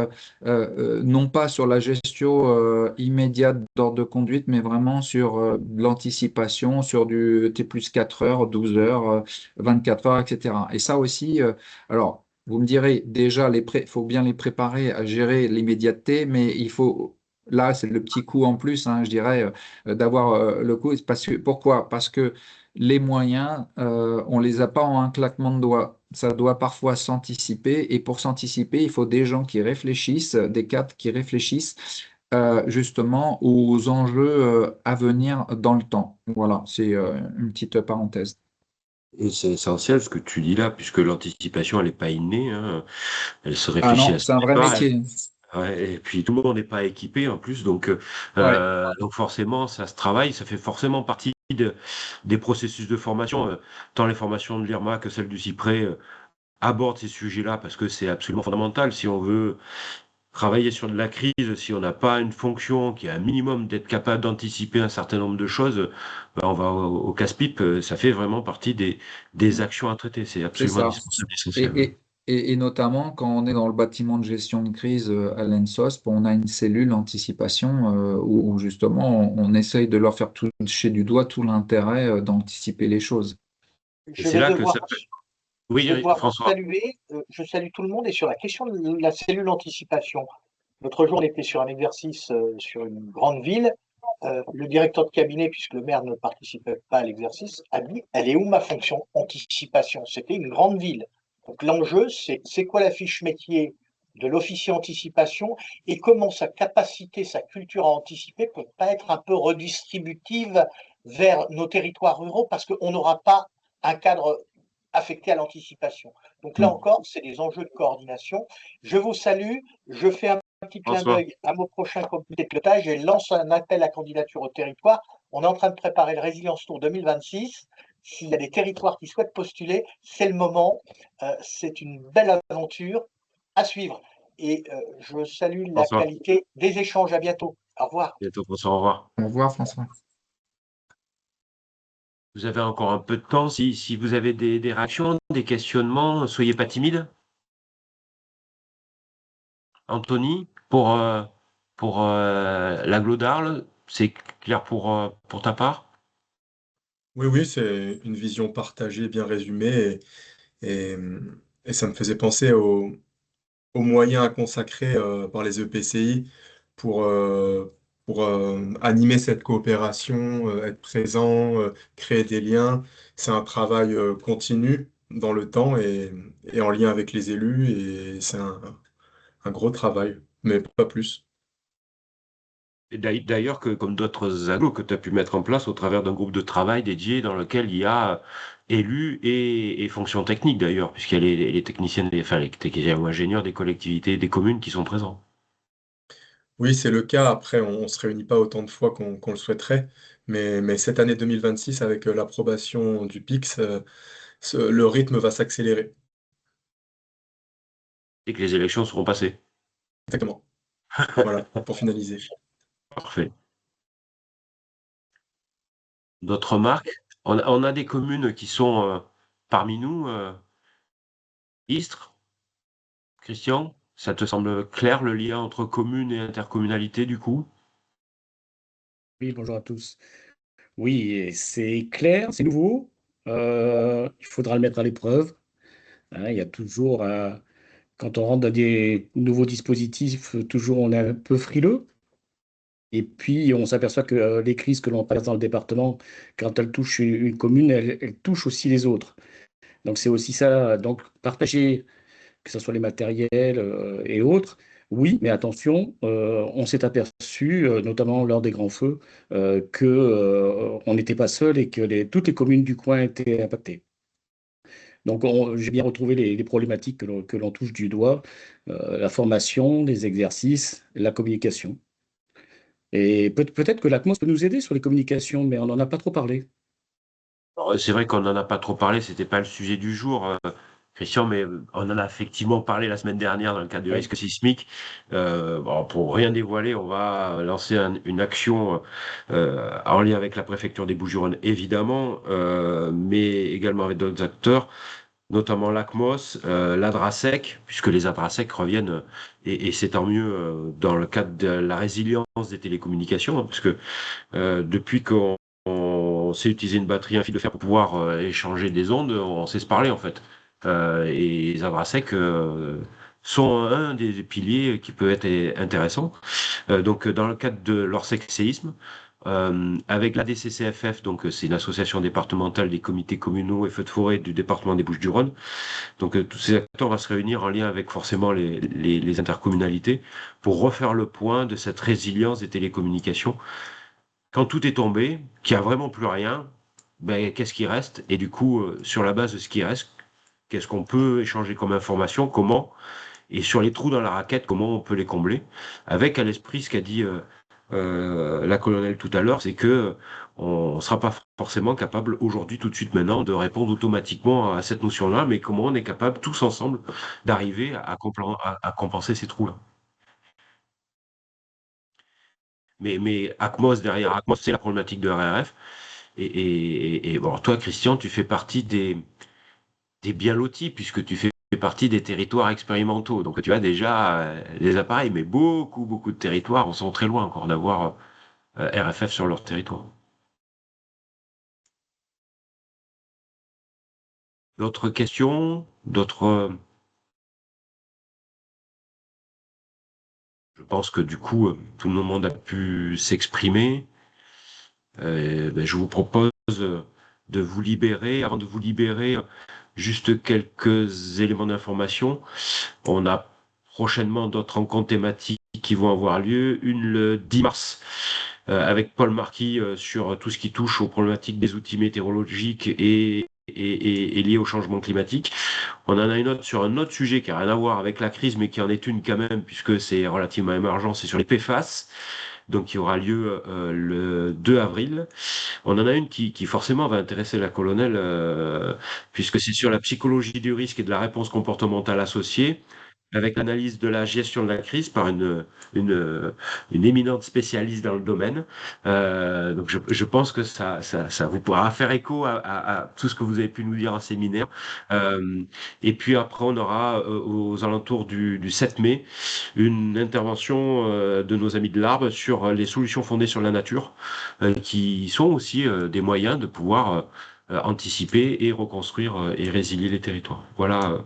non pas sur la gestion immédiate d'ordre de conduite, mais vraiment sur l'anticipation, sur du T plus 4 heures, 12 heures, 24 heures, etc. Et ça aussi, alors, vous me direz, déjà, faut bien les préparer à gérer l'immédiateté, mais il faut, là, c'est le petit coup en plus, hein, je dirais, d'avoir le coup. Pourquoi? Parce que les moyens, on les a pas en un claquement de doigts. Ça doit parfois s'anticiper. Et pour s'anticiper, il faut des gens qui réfléchissent, des cadres qui réfléchissent justement aux enjeux à venir dans le temps. Voilà, c'est une petite parenthèse. Et c'est essentiel ce que tu dis là, puisque l'anticipation, elle n'est pas innée, hein. Elle se Ah réfléchit, non, elle se c'est un vrai prépare. métier. Ouais, et puis tout le monde n'est pas équipé en plus, Ouais. donc forcément ça se travaille, ça fait forcément partie des processus de formation, tant les formations de l'IRMA que celles du CIPRE abordent ces sujets-là parce que c'est absolument fondamental si on veut travailler sur de la crise, si on n'a pas une fonction qui a un minimum d'être capable d'anticiper un certain nombre de choses, ben on va au casse-pipe. Ça fait vraiment partie des actions à traiter. C'est C'est absolument ça. indispensable, essentiel. Et, et, et notamment quand on est dans le bâtiment de gestion de crise à l'ENSOSP, on a une cellule anticipation où justement on essaye de leur faire toucher du doigt tout l'intérêt d'anticiper les choses. Et Je c'est vais là que devoir, ça peut. je vais Oui, devoir vous François. saluer. Je salue tout le monde et sur la question de la cellule anticipation. L'autre jour, on était sur un exercice sur une grande ville. Le directeur de cabinet, puisque le maire ne participait pas à l'exercice, a dit: elle est où ma fonction anticipation? C'était une grande ville. Donc l'enjeu, c'est quoi la fiche métier de l'officier anticipation et comment sa capacité, sa culture à anticiper peut pas être un peu redistributive vers nos territoires ruraux parce qu'on n'aura pas un cadre affecté à l'anticipation. Donc là Mm. encore, c'est des enjeux de coordination. Je vous salue, je fais un petit clin François. d'œil à mon prochain comité de pilotage et lance un appel à candidature au territoire. On est en train de préparer le Résilience Tour 2026. S'il y a des territoires qui souhaitent postuler, c'est le moment. C'est une belle aventure à suivre. Et je salue la François. qualité des échanges. À bientôt. Au revoir. Bientôt, François. Au revoir. Au revoir, François. Vous avez encore un peu de temps. Si vous avez des réactions, des questionnements, soyez pas timide. Anthony, pour l'agglo d'Arles, c'est clair pour ta part? Oui, oui, c'est une vision partagée, bien résumée, et, et ça me faisait penser aux moyens à consacrer par les EPCI pour, animer cette coopération, être présent, créer des liens. C'est un travail continu dans le temps et en lien avec les élus, et c'est un gros travail, mais pas plus. Et d'ailleurs, que comme d'autres agglos que tu as pu mettre en place au travers d'un groupe de travail dédié dans lequel il y a élus et fonctions techniques d'ailleurs, puisqu'il y a les techniciens, enfin les techniciens ou ingénieurs des collectivités, des communes qui sont présents. Oui, c'est le cas. Après, on ne se réunit pas autant de fois qu'on le souhaiterait. Mais cette année 2026, avec l'approbation du PIX, le rythme va s'accélérer. Et que les élections seront passées. Exactement. Voilà, pour finaliser. Parfait. D'autres remarques? On a des communes qui sont parmi nous. Istres, Christian, ça te semble clair le lien entre commune et intercommunalité du coup? Oui, bonjour à tous. Oui, et c'est clair, c'est nouveau. Il faudra le mettre à l'épreuve, hein. Il y a toujours, quand on rentre dans des nouveaux dispositifs, toujours on est un peu frileux. Et puis, on s'aperçoit que les crises que l'on passe dans le département, quand elles touchent une commune, elles touchent aussi les autres. Donc, c'est aussi ça. Donc, partager, que ce soit les matériels et autres, oui, mais attention, on s'est aperçu, notamment lors des grands feux, que on n'était pas seul et que toutes les communes du coin étaient impactées. Donc, j'ai bien retrouvé les problématiques que l'on touche du doigt, la formation, les exercices, la communication. Et peut-être que l'Atmos peut nous aider sur les communications, mais on n'en a pas trop parlé. Alors, c'est vrai qu'on n'en a pas trop parlé, c'était pas le sujet du jour, Christian, mais on en a effectivement parlé la semaine dernière dans le cadre du Oui. risque sismique. Bon, pour rien dévoiler, on va lancer une action en lien avec la préfecture des Bouches-du-Rhône, évidemment, mais également avec d'autres acteurs, notamment l'ACMOS, l'ADRASEC, puisque les ADRASEC reviennent, et c'est tant mieux dans le cadre de la résilience des télécommunications, hein, parce que depuis qu'on sait utiliser une batterie, un fil de fer pour pouvoir échanger des ondes, on sait se parler en fait. Et les ADRASEC sont un des piliers qui peut être intéressant. Donc, dans le cadre de l'Orsec-séisme, avec la DCCFF, donc c'est une association départementale des comités communaux et feux de forêt du département des Bouches-du-Rhône. Donc, tous ces acteurs vont se réunir en lien avec forcément les intercommunalités pour refaire le point de cette résilience des télécommunications. Quand tout est tombé, qu'il n'y a vraiment plus rien, ben, qu'est-ce qui reste? Et du coup, sur la base de ce qui reste, qu'est-ce qu'on peut échanger comme information? Comment? Et sur les trous dans la raquette, comment on peut les combler? Avec à l'esprit ce qu'a dit la colonelle tout à l'heure, c'est que on ne sera pas forcément capable aujourd'hui, tout de suite maintenant, de répondre automatiquement à cette notion-là, mais comment on est capable tous ensemble d'arriver à compenser ces trous-là. Mais ACMOS, derrière ACMOS, c'est la problématique de RRF. Et bon, toi, Christian, tu fais partie des bien lotis, puisque tu fais partie des territoires expérimentaux. Donc tu as déjà les appareils, mais beaucoup, beaucoup de territoires, on sont très loin encore d'avoir RFF sur leur territoire. D'autres questions? D'autres... Je pense que du coup, tout le monde a pu s'exprimer. Ben, je vous propose de vous libérer. Avant de vous libérer, juste quelques éléments d'information. On a prochainement d'autres rencontres thématiques qui vont avoir lieu. Une le 10 mars avec Paul Marquis sur tout ce qui touche aux problématiques des outils météorologiques et liées au changement climatique. On en a une autre sur un autre sujet qui n'a rien à voir avec la crise, mais qui en est une quand même, puisque c'est relativement émergent, c'est sur les PFAS. Donc, qui aura lieu le 2 avril. On en a une qui forcément va intéresser la colonelle, puisque c'est sur la psychologie du risque et de la réponse comportementale associée, avec l'analyse de la gestion de la crise par une éminente spécialiste dans le domaine. Donc je pense que ça vous pourra faire écho à tout ce que vous avez pu nous dire en séminaire. Et puis après, on aura aux alentours du 7 mai une intervention de nos amis de l'Arbre sur les solutions fondées sur la nature, qui sont aussi des moyens de pouvoir anticiper et reconstruire et résilier les territoires. Voilà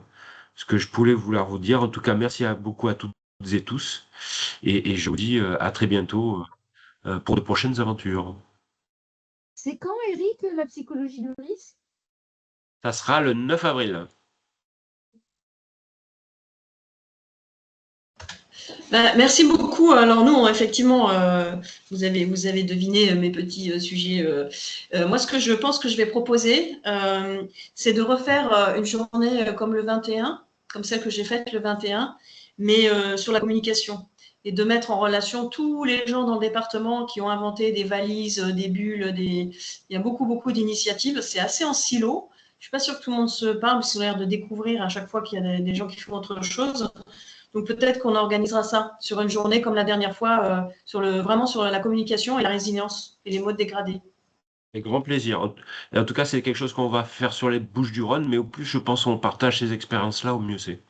ce que je voulais vouloir vous dire. En tout cas, merci beaucoup à toutes et tous. Et je vous dis à très bientôt pour de prochaines aventures. C'est quand, Eric, la psychologie du risque? Ça sera le 9 avril. Merci beaucoup. Alors nous, effectivement, vous avez deviné mes petits sujets. Moi, ce que je pense que je vais proposer, c'est de refaire une journée comme le 21, comme celle que j'ai faite le 21, mais sur la communication. Et de mettre en relation tous les gens dans le département qui ont inventé des valises, des bulles, il y a beaucoup, beaucoup d'initiatives. C'est assez en silo. Je ne suis pas sûre que tout le monde se parle, parce qu'on a l'air de découvrir à chaque fois qu'il y a des gens qui font autre chose. Donc peut-être qu'on organisera ça sur une journée comme la dernière fois, vraiment sur la communication et la résilience et les modes dégradés. Avec grand plaisir. En tout cas, c'est quelque chose qu'on va faire sur les Bouches-du-Rhône, mais au plus, je pense, on partage ces expériences-là, au mieux c'est.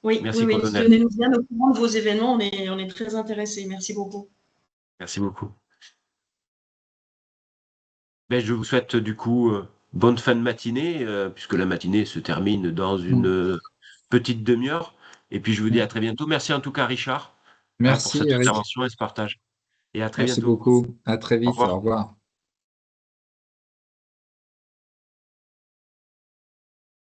Oui, Merci, oui, colonel. tenez-nous bien au courant de vos événements, on est très intéressés. Merci beaucoup. Merci beaucoup. Ben, je vous souhaite du coup bonne fin de matinée, puisque la matinée se termine dans une petite demi-heure. Et puis je vous dis à très bientôt. Merci en tout cas, Richard, pour Merci, cette Eric. intervention et ce partage. Et à très Merci bientôt. beaucoup. À très Au vite. revoir. Au revoir.